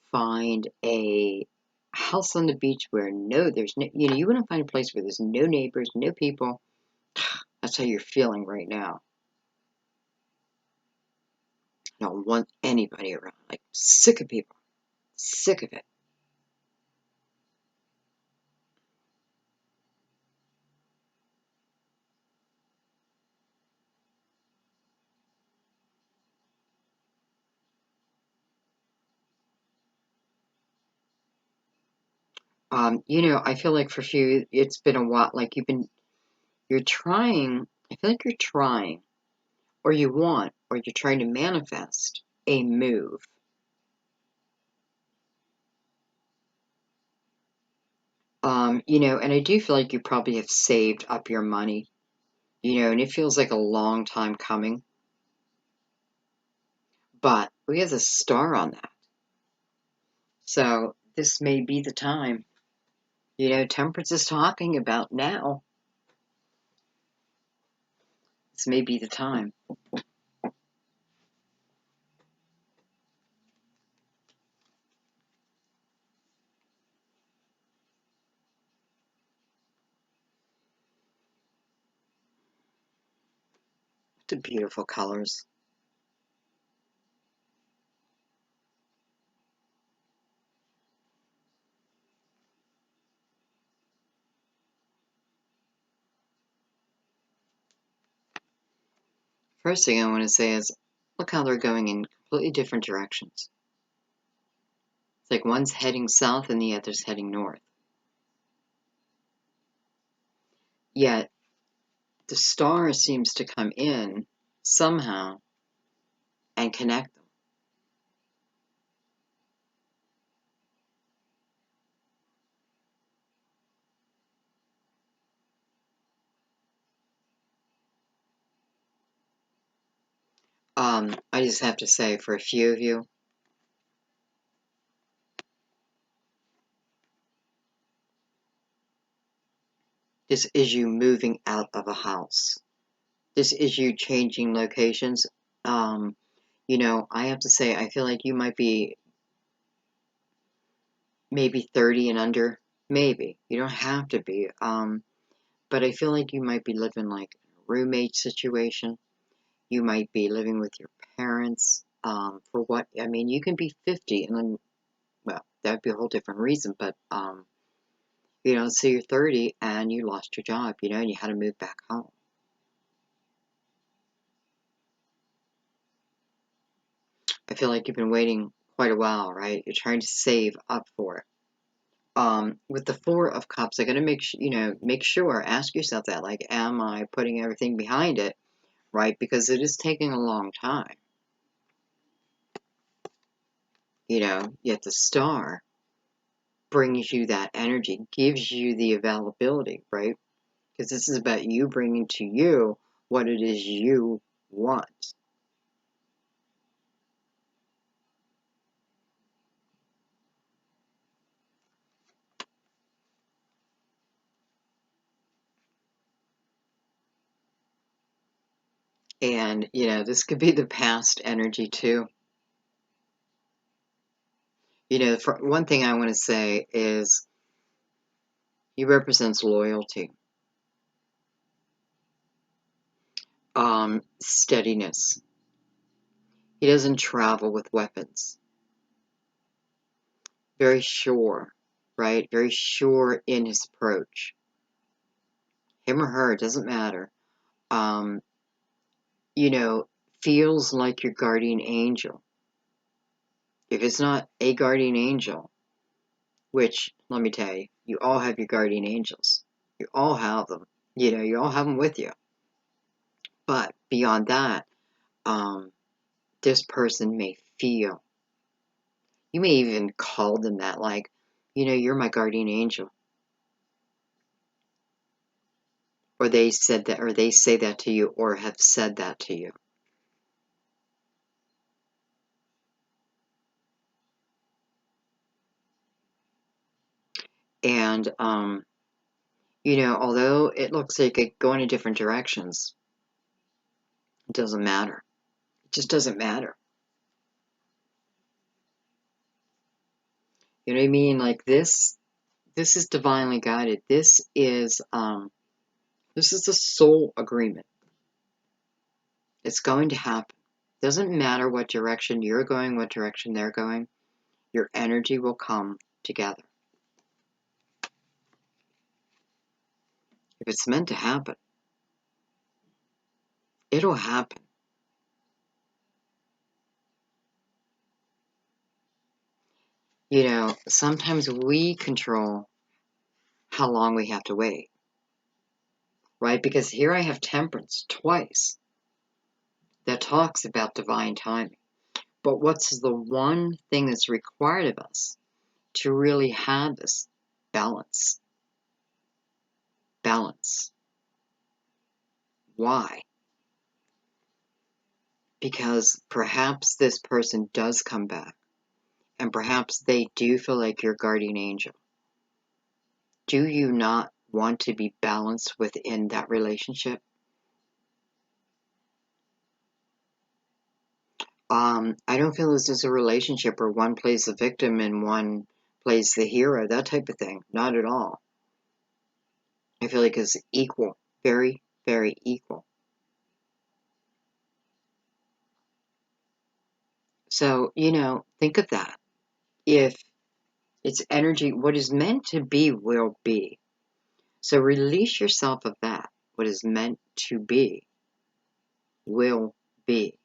find a house on the beach where there's no, you want to find a place where there's no neighbors, no people. That's how you're feeling right now. I don't want anybody around. Like, sick of people. Sick of it. I feel like for you, it's been a while. Like, you're trying. I feel like you're trying, or you want, or you're trying to manifest a move. And I do feel like you probably have saved up your money, and it feels like a long time coming. But we have a star on that. So this may be the time. Temperance is talking about now. This may be the time. The beautiful colors. First thing I want to say is, look how they're going in completely different directions. It's like one's heading south and the other's heading north. Yet, the star seems to come in somehow and connect them. I just have to say, for a few of you, this is you moving out of a house. This is you changing locations. I have to say, I feel like you might be maybe 30 and under. Maybe. You don't have to be. But I feel like you might be living like a roommate situation. You might be living with your parents. For what, I mean, you can be 50 and then, well, that'd be a whole different reason, but, so you're 30 and you lost your job, and you had to move back home. I feel like you've been waiting quite a while, right? You're trying to save up for it. With the Four of Cups, I gotta make sure, ask yourself that, like, am I putting everything behind it, right? Because it is taking a long time, yet the Star brings you that energy, gives you the availability, right? Because this is about you bringing to you what it is you want. And, this could be the past energy too. For one thing I want to say is he represents loyalty, steadiness. He doesn't travel with weapons. Very sure, right? Very sure in his approach. Him or her, it doesn't matter. Um, feels like your guardian angel. If it's not a guardian angel, which, let me tell you, you all have your guardian angels. You all have them. You all have them with you. But beyond that, um, this person may feel. You may even call them that, like, you're my guardian angel. Or they said that, or they say that to you, or have said that to you. And, although it looks like it going in different directions, it doesn't matter. It just doesn't matter. You know what I mean? Like this is divinely guided. This is a soul agreement. It's going to happen. Doesn't matter what direction you're going, what direction they're going, your energy will come together. If it's meant to happen, it'll happen. Sometimes we control how long we have to wait, right? Because here I have temperance twice that talks about divine timing. But what's the one thing that's required of us to really have this balance? Balance. Why? Because perhaps this person does come back, and perhaps they do feel like your guardian angel. Do you not want to be balanced within that relationship? I don't feel this is a relationship where one plays the victim and one plays the hero, that type of thing. Not at all. I feel like it's equal, very, very equal. So, think of that. If it's energy, what is meant to be will be. So release yourself of that. What is meant to be will be.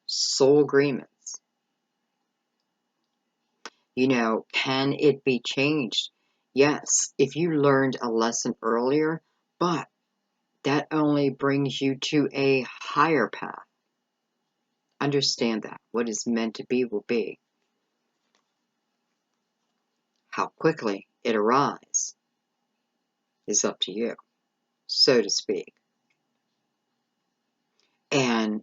Soul agreements. Can it be changed? Yes, if you learned a lesson earlier, but that only brings you to a higher path. Understand that. What is meant to be will be. How quickly it arrives is up to you, so to speak. And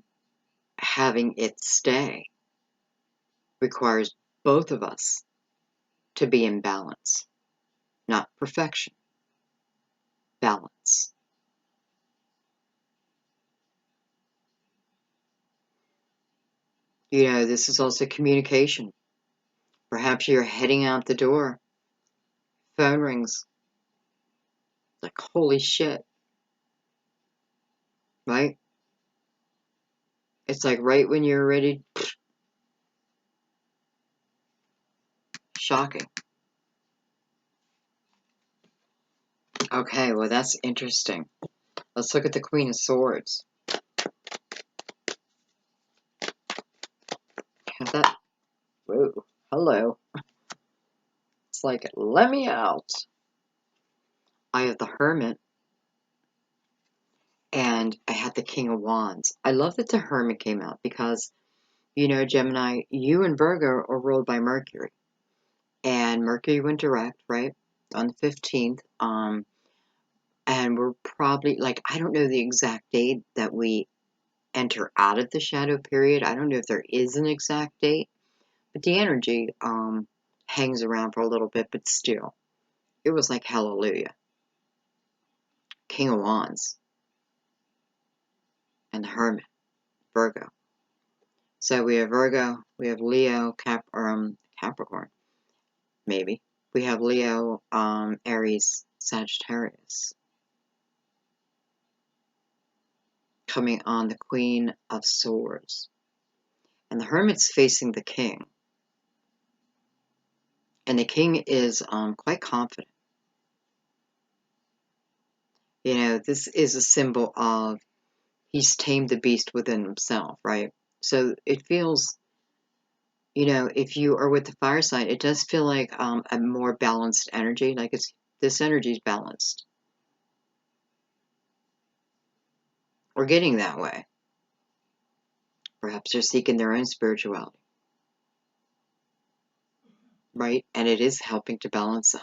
having it stay requires both of us to be in balance, not perfection, balance. This is also communication. Perhaps you're heading out the door, phone rings, like, holy shit, right? It's like right when you're ready, Shocking. Okay, well, that's interesting. Let's look at the Queen of Swords. Have that. Whoa, hello. It's like, let me out. I have the Hermit, and I had the King of Wands. I love that the Hermit came out because, you know, Gemini, you and Virgo are ruled by Mercury. And Mercury went direct, right, on the 15th. And we're probably, like, I don't know the exact date that we enter out of the shadow period. I don't know if there is an exact date, but the energy hangs around for a little bit, but still, it was like hallelujah. King of Wands and the Hermit, Virgo. So we have Virgo, we have Leo, Capricorn, maybe. We have Leo, Aries, Sagittarius. Coming on the Queen of Swords. And the Hermit's facing the King. And the King is quite confident. You know, this is a symbol of he's tamed the beast within himself, right? So it feels, you know, if you are with the fire sign, it does feel like a more balanced energy. Like this energy is balanced. Or getting that way. Perhaps they're seeking their own spirituality. Right? And it is helping to balance them.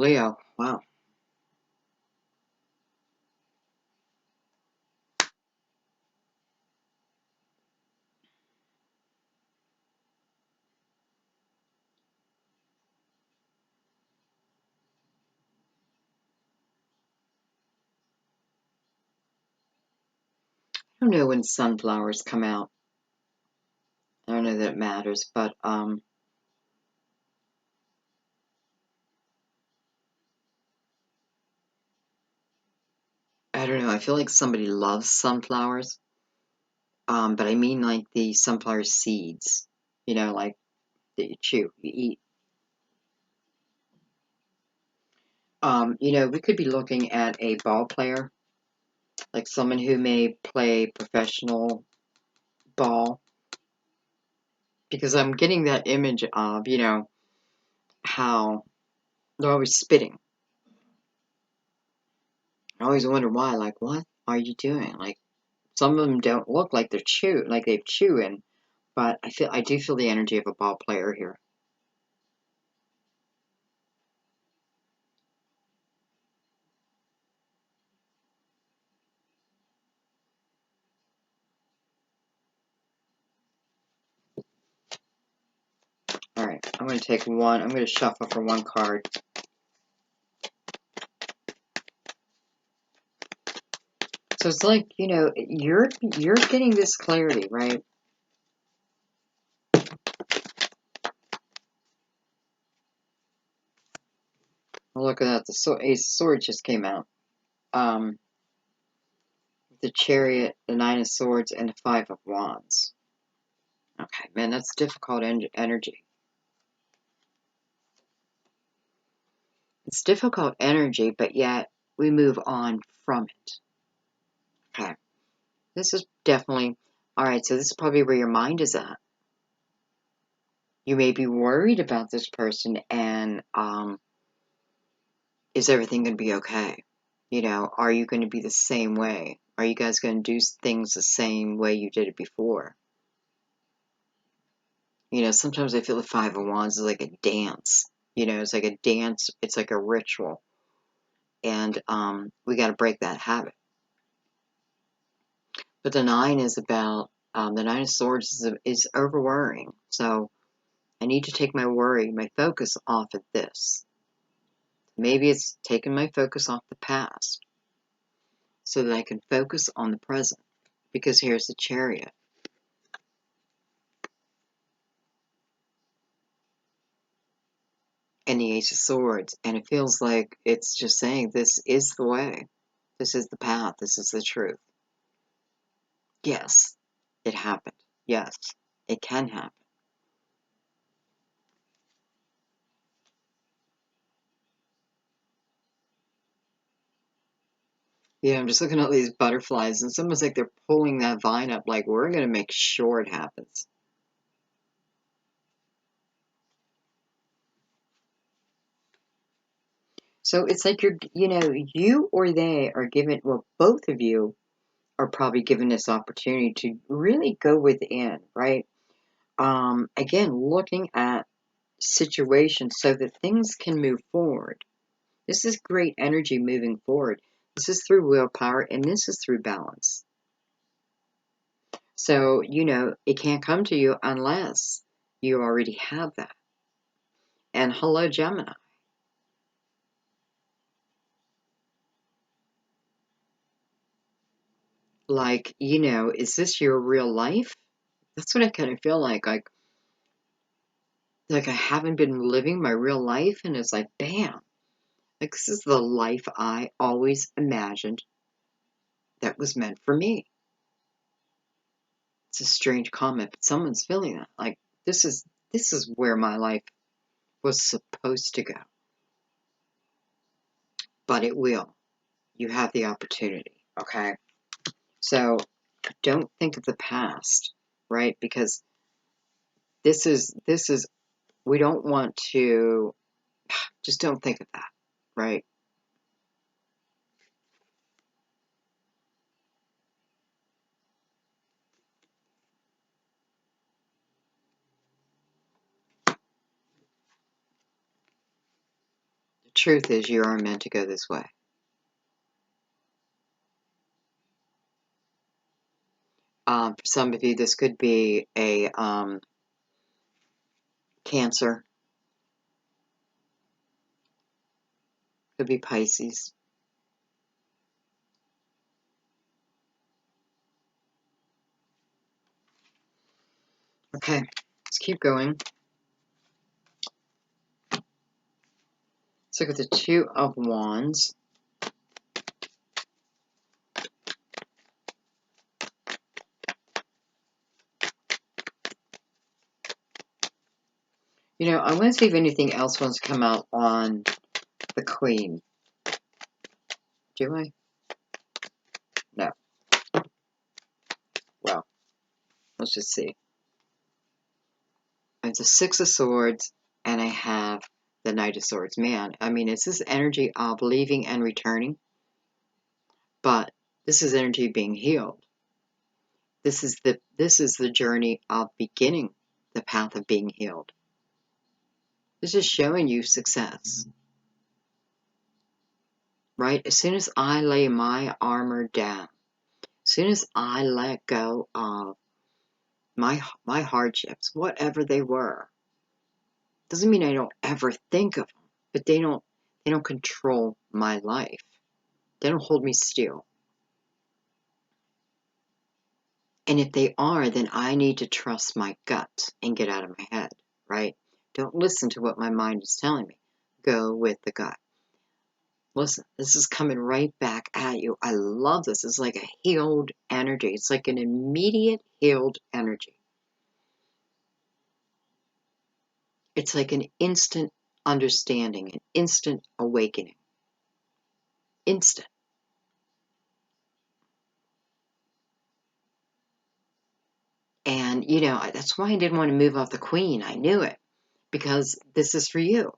Leo, wow. I don't know when sunflowers come out. I don't know that it matters, but I don't know. I feel like somebody loves sunflowers. But I mean like the sunflower seeds, you know, like that you chew, you eat. You know, we could be looking at a ball player, like someone who may play professional ball, because I'm getting that image of, you know, how they're always spitting. I always wonder why, like, what are you doing? Like, some of them don't look like like they've chewing, but I do feel the energy of a ball player here. All right, I'm going to take one. I'm going to shuffle for one card. So it's like, you know, you're getting this clarity, right? Look at that. The Ace of Swords just came out. Um, the Chariot, the Nine of Swords, and the Five of Wands. Okay, man, that's difficult energy. It's difficult energy, but yet we move on from it. Okay, this is definitely, all right, so this is probably where your mind is at. You may be worried about this person and is everything going to be okay? You know, are you going to be the same way? Are you guys going to do things the same way you did it before? You know, sometimes I feel the Five of Wands is like a dance. You know, it's like a dance. It's like a ritual. And we got to break that habit. But the Nine is about, the Nine of Swords is over worrying. So I need to take my worry, my focus off of this. Maybe it's taking my focus off the past so that I can focus on the present. Because here's the Chariot. and the Ace of Swords. And it feels like it's just saying, this is the way. This is the path. This is the truth. Yes, it happened. Yes, it can happen. Yeah, I'm just looking at these butterflies, and it's almost like they're pulling that vine up, like, we're going to make sure it happens. So it's like you or they are given, well, both of you are probably given this opportunity to really go within, right? Again, looking at situations so that things can move forward. This is great energy moving forward. This is through willpower, and this is through balance. So, it can't come to you unless you already have that. And hello, Gemini. Like, is this your real life? That's what I kind of feel like. Like I haven't been living my real life, and it's like, bam. Like, this is the life I always imagined that was meant for me. It's a strange comment, but someone's feeling that. Like, this is where my life was supposed to go. But it will. You have the opportunity, okay? So don't think of the past, right? Because this is we don't want to, just don't think of that, right? The truth is you are meant to go this way. For some of you, this could be a Cancer, could be Pisces. Okay, let's keep going. Let's look at the Two of Wands. I want to see if anything else wants to come out on the Queen. Do I? No. Well, let's just see. I have the Six of Swords, and I have the Knight of Swords. Man, I mean, it's this energy of leaving and returning, but this is energy being healed. This is the journey of beginning the path of being healed. This is showing you success. Right? As soon as I lay my armor down, as soon as I let go of my hardships, whatever they were, doesn't mean I don't ever think of them, but they don't control my life. They don't hold me still. And if they are, then I need to trust my gut and get out of my head, right? Don't listen to what my mind is telling me. Go with the gut. Listen, this is coming right back at you. I love this. It's like a healed energy. It's like an immediate healed energy. It's like an instant understanding, an instant awakening. Instant. And, that's why I didn't want to move off the Queen. I knew it. Because this is for you.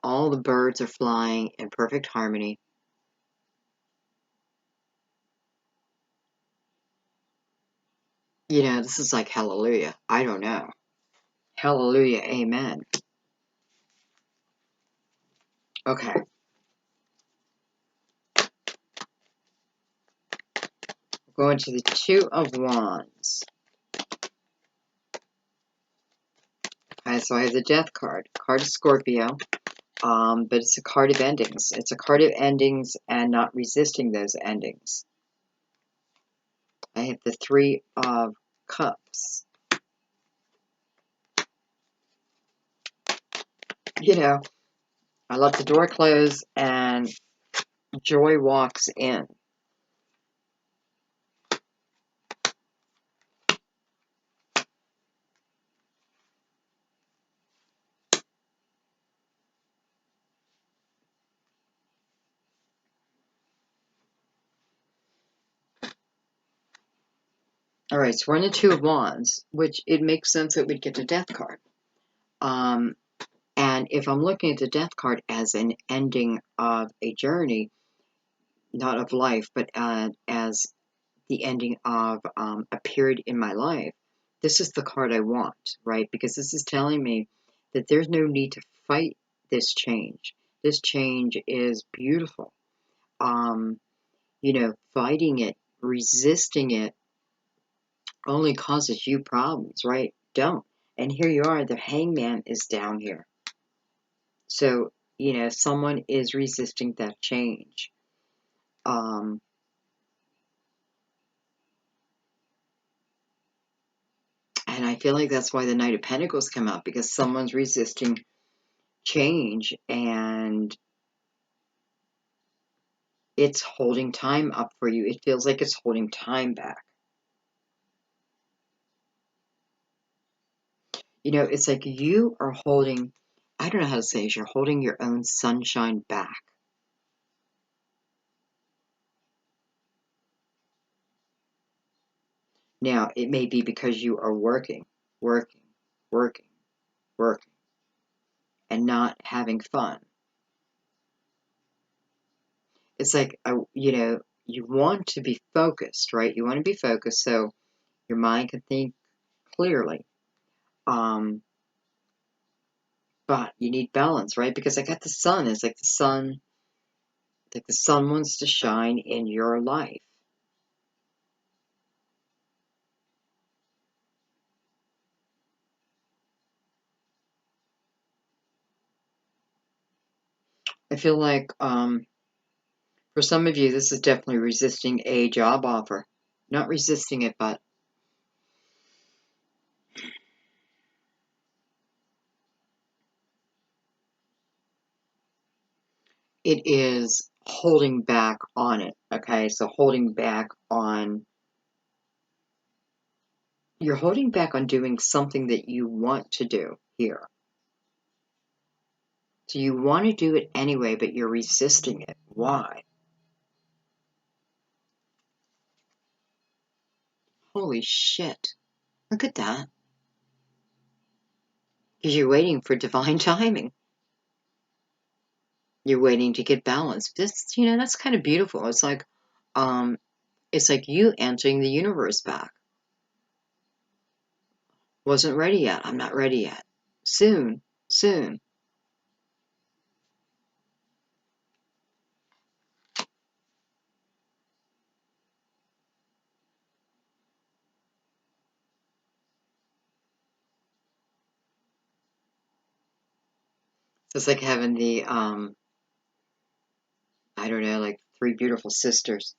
All the birds are flying in perfect harmony. This is like hallelujah. I don't know. Hallelujah. Amen. Okay. Going to the Two of Wands. Okay, so I have the Death card. Card of Scorpio. But it's a card of endings. It's a card of endings and not resisting those endings. I have the Three of Cups. You know, I let the door close and joy walks in. All right, so we're in the Two of Wands, which it makes sense that we'd get the Death card. And if I'm looking at the Death card as an ending of a journey, not of life, but as the ending of a period in my life, this is the card I want, right? Because this is telling me that there's no need to fight this change. This change is beautiful. Fighting it, resisting it only causes you problems, right? Don't. And here you are, the Hangman is down here. So, someone is resisting that change. And I feel like that's why the Knight of Pentacles come out, because someone's resisting change and it's holding time up for you. It feels like it's holding time back. It's like you are holding, I don't know how to say it, you're holding your own sunshine back. Now, it may be because you are working, working, working, working, and not having fun. It's like, you want to be focused, right? You want to be focused so your mind can think clearly. But you need balance, right? Because I got the sun. It's like the sun wants to shine in your life. I feel like for some of you, this is definitely resisting a job offer. Not resisting it, but it is holding back on it, okay? So holding back on, you're holding back on doing something that you want to do here. So you want to do it anyway, but you're resisting it. Why? Holy shit. Look at that. Because you're waiting for divine timing. You're waiting to get balanced. That's kind of beautiful. It's like you answering the universe back. Wasn't ready yet. I'm not ready yet. Soon, soon. So it's like having the, I don't know, like three beautiful sisters.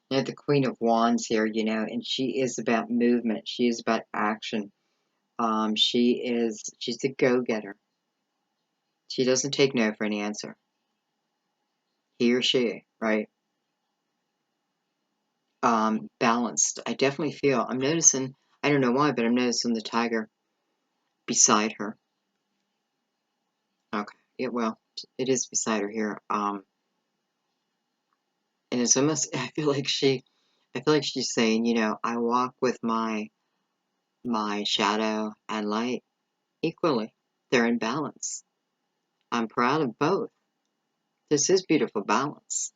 You have the Queen of Wands here, and she is about movement. She is about action. She's a go-getter. She doesn't take no for an answer. He or she, right? Balanced. I definitely feel, I'm noticing, I don't know why, but I'm noticing the tiger beside her. Okay. Yeah, well, it is beside her here. And it's almost, I feel like she's saying, I walk with my shadow and light equally. They're in balance. I'm proud of both. This is beautiful balance.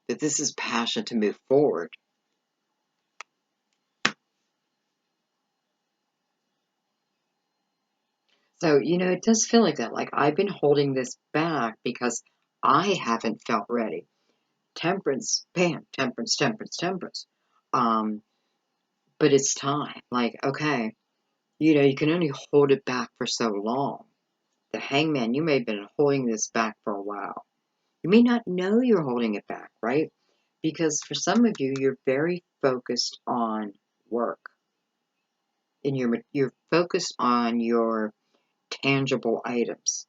But this is passion to move forward. So, it does feel like that. Like I've been holding this back because I haven't felt ready. Temperance, bam, temperance, temperance, temperance. Um, but it's time. Like, okay, you can only hold it back for so long. The Hangman, you may have been holding this back for a while. You may not know you're holding it back, right? Because for some of you, you're very focused on work. And you're focused on your tangible items.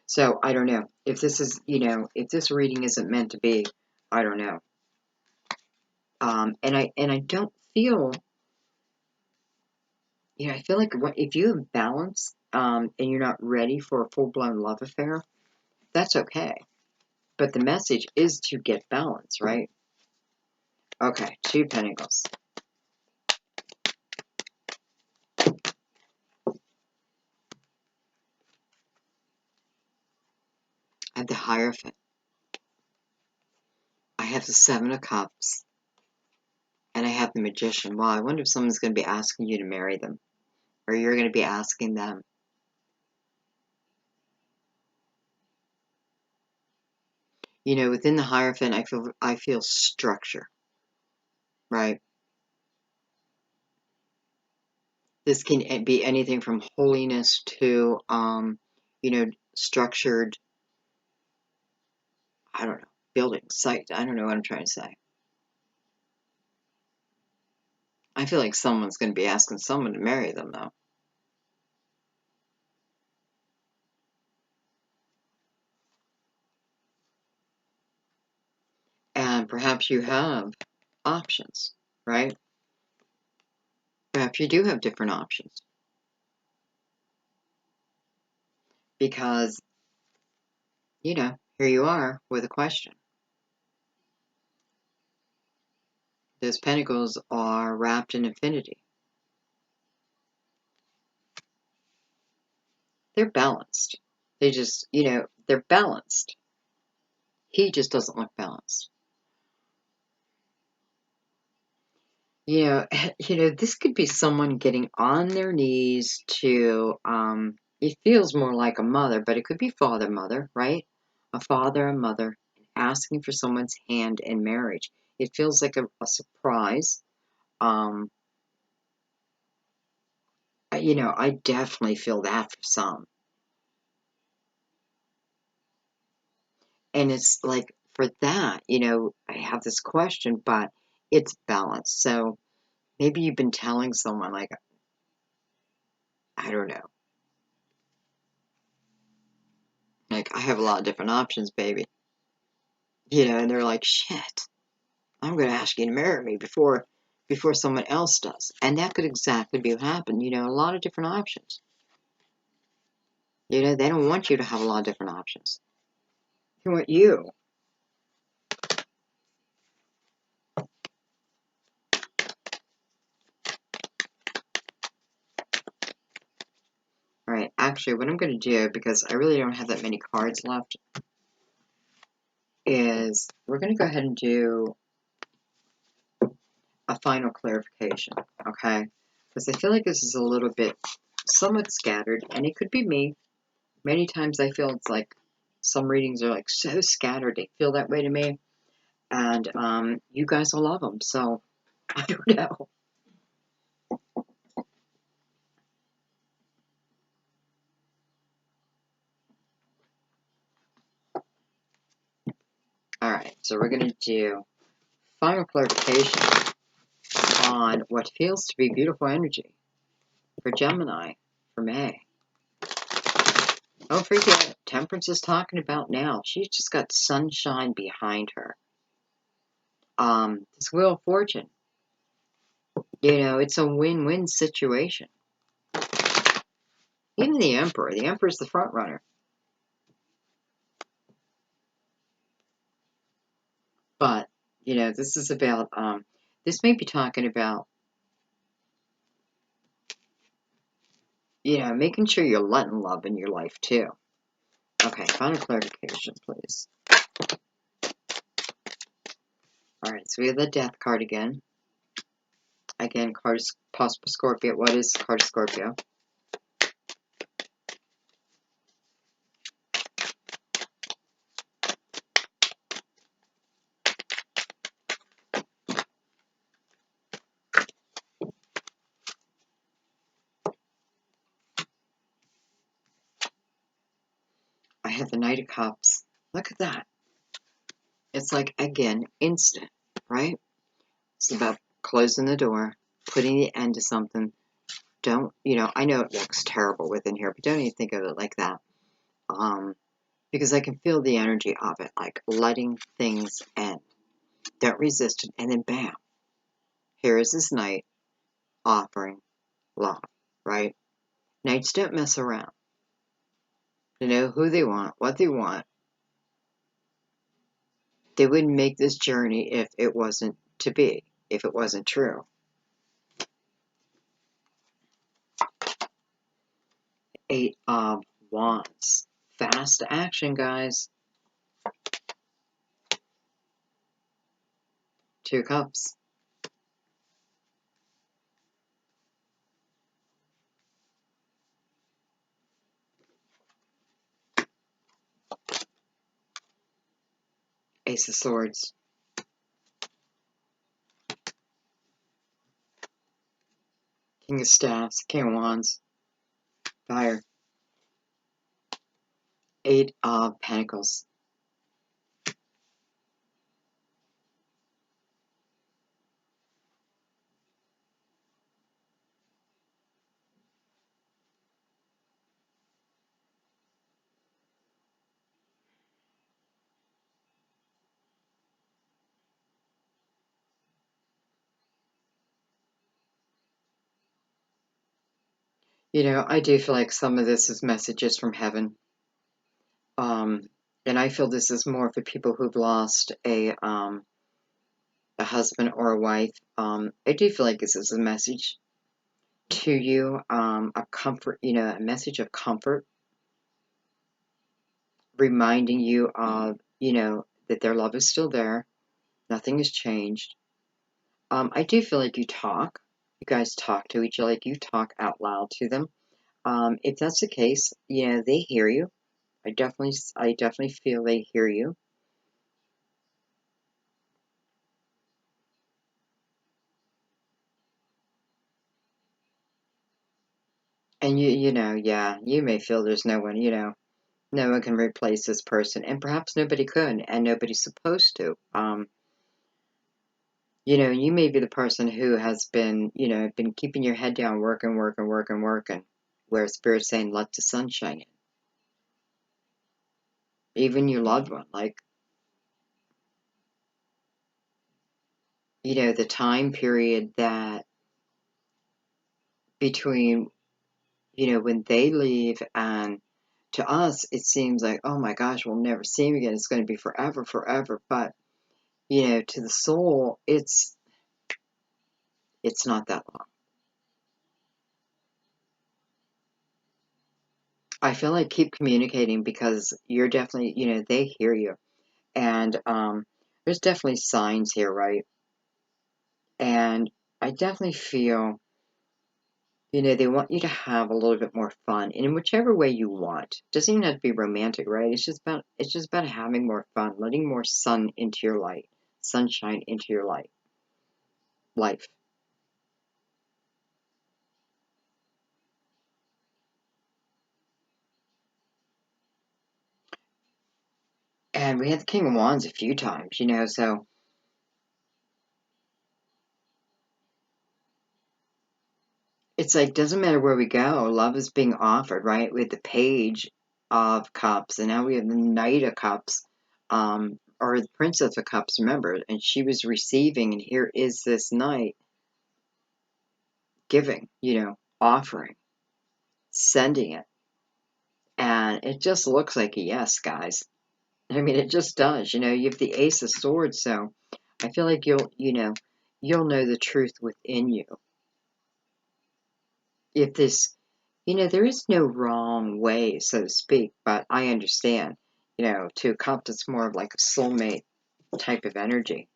So I don't know if this is, if this reading isn't meant to be, I don't know. And I don't feel, I feel like if you have balance, and you're not ready for a full blown love affair, that's okay. But the message is to get balance, right? Okay, 2 Pentacles. I have the Hierophant. I have the 7 of Cups. And I have the Magician. Well, I wonder if someone's going to be asking you to marry them. Or you're going to be asking them. Within the Hierophant, I feel structure. Right? This can be anything from holiness to, structured, I don't know, building, site. I don't know what I'm trying to say. I feel like someone's going to be asking someone to marry them, though. And perhaps you have options, right? Perhaps you do have different options. Because, here you are with a question. Those pentacles are wrapped in infinity. They're balanced. They just, they're balanced. He just doesn't look balanced. This could be someone getting on their knees to, it feels more like a mother, but it could be father, mother, right? A father, a mother, asking for someone's hand in marriage. It feels like a surprise. I definitely feel that for some. And it's like, for that, I have this question, but it's balanced. So maybe you've been telling someone, like, I don't know, like, I have a lot of different options, baby. And they're like, shit, I'm going to ask you to marry me before someone else does. And that could exactly be what happened. A lot of different options. They don't want you to have a lot of different options. They want you. All right, actually, what I'm going to do, because I really don't have that many cards left, is we're going to go ahead and do a final clarification, okay? Because I feel like this is a little bit somewhat scattered, and it could be me. Many times I feel it's like some readings are like so scattered. They feel that way to me. And you guys will love them, so I don't know. All right, so we're going to do final clarification on what feels to be beautiful energy for Gemini for May. Don't forget, Temperance is talking about now. She's just got sunshine behind her. This Wheel of Fortune. It's a win-win situation. Even the Emperor. The Emperor's the front runner. But, this is about, this may be talking about, making sure you're letting love in your life, too. Okay, final clarification, please. Alright, so we have the Death card again. Again, card is possible Scorpio. What is card of Scorpio? have the Knight of Cups. Look at that. It's like, again, instant, right? It's about closing the door, putting the end to something. Don't, I know it looks terrible within here, but don't even think of it like that. Because I can feel the energy of it, like letting things end. Don't resist it, and then bam, here is this knight offering love, right? Knights don't mess around. They know who they want, what they want. They wouldn't make this journey if it wasn't to be, if it wasn't true. Eight of Wands. Fast action, guys. Two Cups. Ace of Swords. King of Staffs. King of Wands. Fire. Eight of Pentacles. I do feel like some of this is messages from heaven. And I feel this is more for people who've lost a husband or a wife. I do feel like this is a message to you, a comfort, a message of comfort, reminding you of, that their love is still there. Nothing has changed. I do feel like you talk. You guys talk to each other, like you talk out loud to them. If that's the case, they hear you. I definitely feel they hear you. And yeah, you may feel there's no one, no one can replace this person, and perhaps nobody could, and nobody's supposed to. You may be the person who has been keeping your head down, working, working, working, working, where Spirit's saying, let the sun shine in. Even your loved one, like, the time period that between, when they leave and to us, it seems like, oh my gosh, we'll never see him again. It's going to be forever, forever. But, to the soul, it's not that long. I feel like keep communicating because you're definitely, they hear you. And there's definitely signs here, right? And I definitely feel, they want you to have a little bit more fun in whichever way you want. Doesn't even have to be romantic, right? It's just about having more fun, letting more sun into your light, sunshine into your life. And we had the King of Wands a few times, so it's like, doesn't matter where we go, love is being offered, right? With the Page of Cups, and now we have the Knight of Cups, or the Princess of Cups, remember, and she was receiving, and here is this knight giving, offering, sending it. And it just looks like a yes, guys. I mean, it just does. You have the Ace of Swords, so I feel like you'll know the truth within you. If this, there is no wrong way, so to speak, but I understand, to Cups, it's more of like a soulmate type of energy.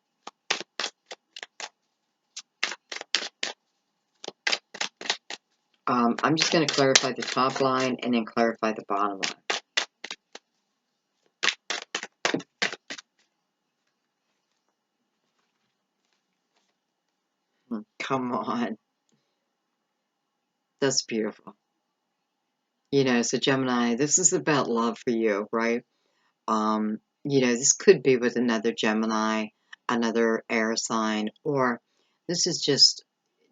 I'm just going to clarify the top line and then clarify the bottom line. Come on. That's beautiful. So Gemini, this is about love for you, right? This could be with another Gemini, another air sign, or this is just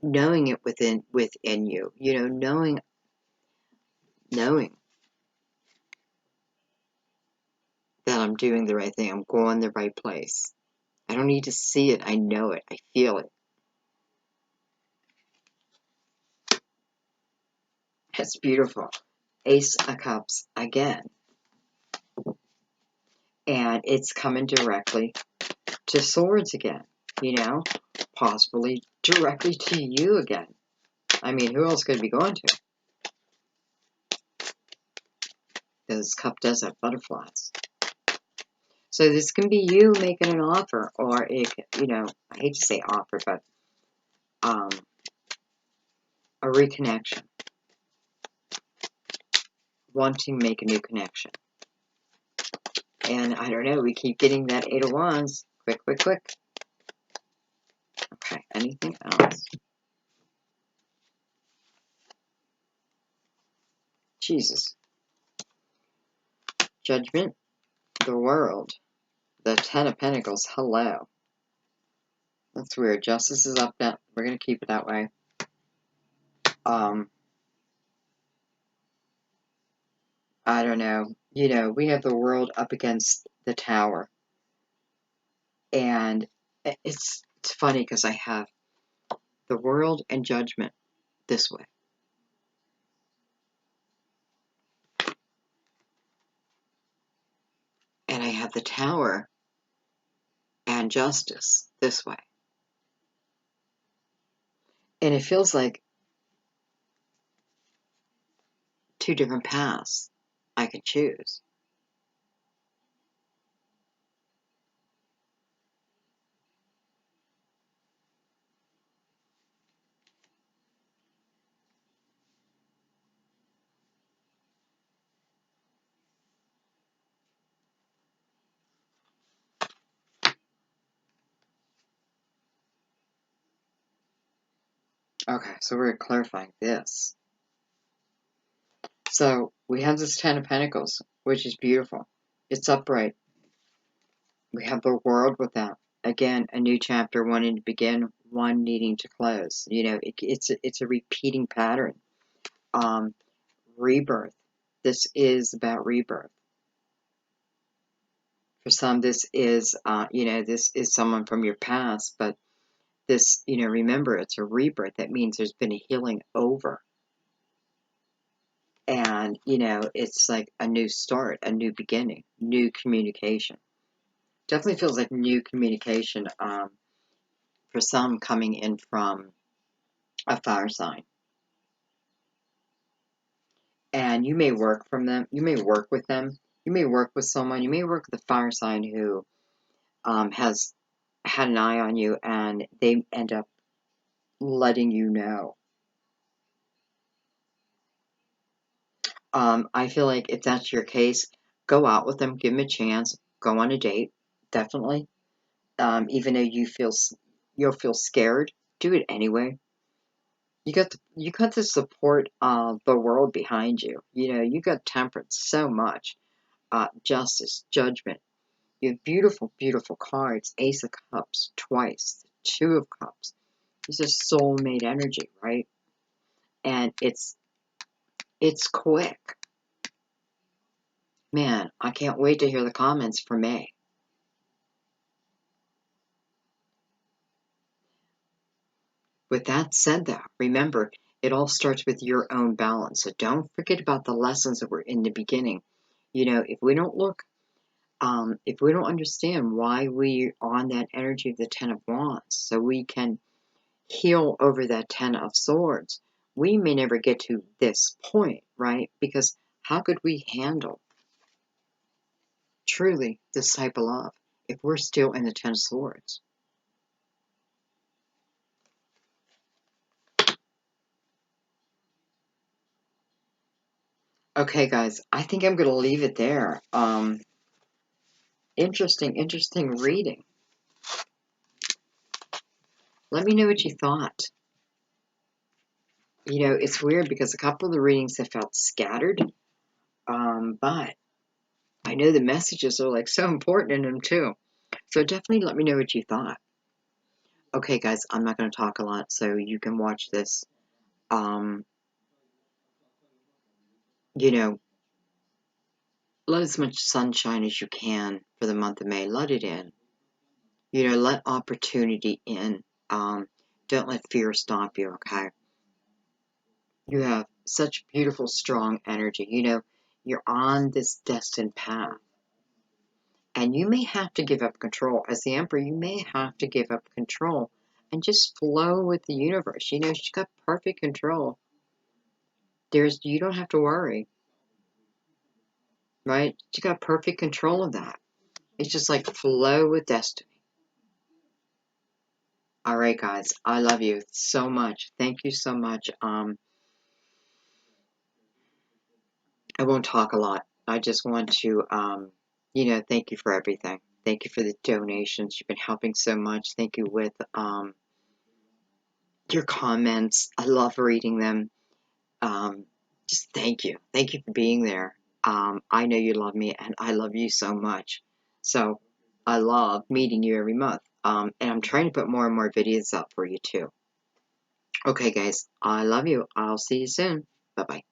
knowing it within you, knowing that I'm doing the right thing, I'm going the right place. I don't need to see it, I know it, I feel it. It's beautiful. Ace of Cups again. And it's coming directly to Swords again, possibly directly to you again. I mean, who else could it be going to? This cup does have butterflies. So this can be you making an offer, or it, I hate to say offer, but a reconnection. Wanting to make a new connection. And I don't know, we keep getting that Eight of Wands. Quick, quick, quick. Okay, anything else? Jesus. Judgment, the World, the Ten of Pentacles, hello. That's weird. Justice is up now. We're going to keep it that way. I don't know. We have the World up against the Tower. And it's funny because I have the World and Judgment this way. And I have the Tower and Justice this way. And it feels like two different paths I could choose. Okay, so we're clarifying this. So we have this Ten of Pentacles, which is beautiful. It's upright. We have the World with that. Again, a new chapter wanting to begin, one needing to close. It's a repeating pattern. Rebirth. This is about rebirth. For some, this is someone from your past, but this, remember, it's a rebirth. That means there's been a healing over. And, it's like a new start, a new beginning, new communication. Definitely feels like new communication for some coming in from a fire sign. And you may work from them. You may work with them. You may work with someone. You may work with a fire sign who has had an eye on you, and they end up letting you know. I feel like if that's your case, go out with them, give them a chance, go on a date, definitely. Even though you'll feel scared, do it anyway. You got the support of the world behind you. You got temperance so much, justice, judgment. You have beautiful, beautiful cards. Ace of Cups twice, Two of Cups. These are soulmate energy, right? And it's quick. Man, I can't wait to hear the comments for May. With that said, though, remember, it all starts with your own balance. So don't forget about the lessons that were in the beginning. If we don't look, if we don't understand why we're on that energy of the Ten of Wands, so we can heal over that Ten of Swords, we may never get to this point, right? Because how could we handle truly this type of love if we're still in the Ten of Swords? Okay, guys, I think I'm going to leave it there. Interesting reading. Let me know what you thought. You know, it's weird because a couple of the readings have felt scattered, but I know the messages are like so important in them too. So definitely let me know what you thought. Okay, guys, I'm not going to talk a lot, so you can watch this. Um, you know, let as much sunshine as you can for the month of May. Let it in. You know, let opportunity in. Don't let fear stop you, okay? You have such beautiful, strong energy. You know, you're on this destined path. And you may have to give up control. As the Emperor, you may have to give up control and just flow with the universe. You know, she's got perfect control. You don't have to worry, right? She got perfect control of that. It's just like flow with destiny. All right, guys, I love you so much. Thank you so much. I won't talk a lot. I just want to, thank you for everything. Thank you for the donations. You've been helping so much. Thank you with your comments. I love reading them. Um, just thank you. Thank you for being there. I know you love me, and I love you so much. So I love meeting you every month. And I'm trying to put more and more videos up for you too. Okay, guys, I love you. I'll see you soon. Bye bye.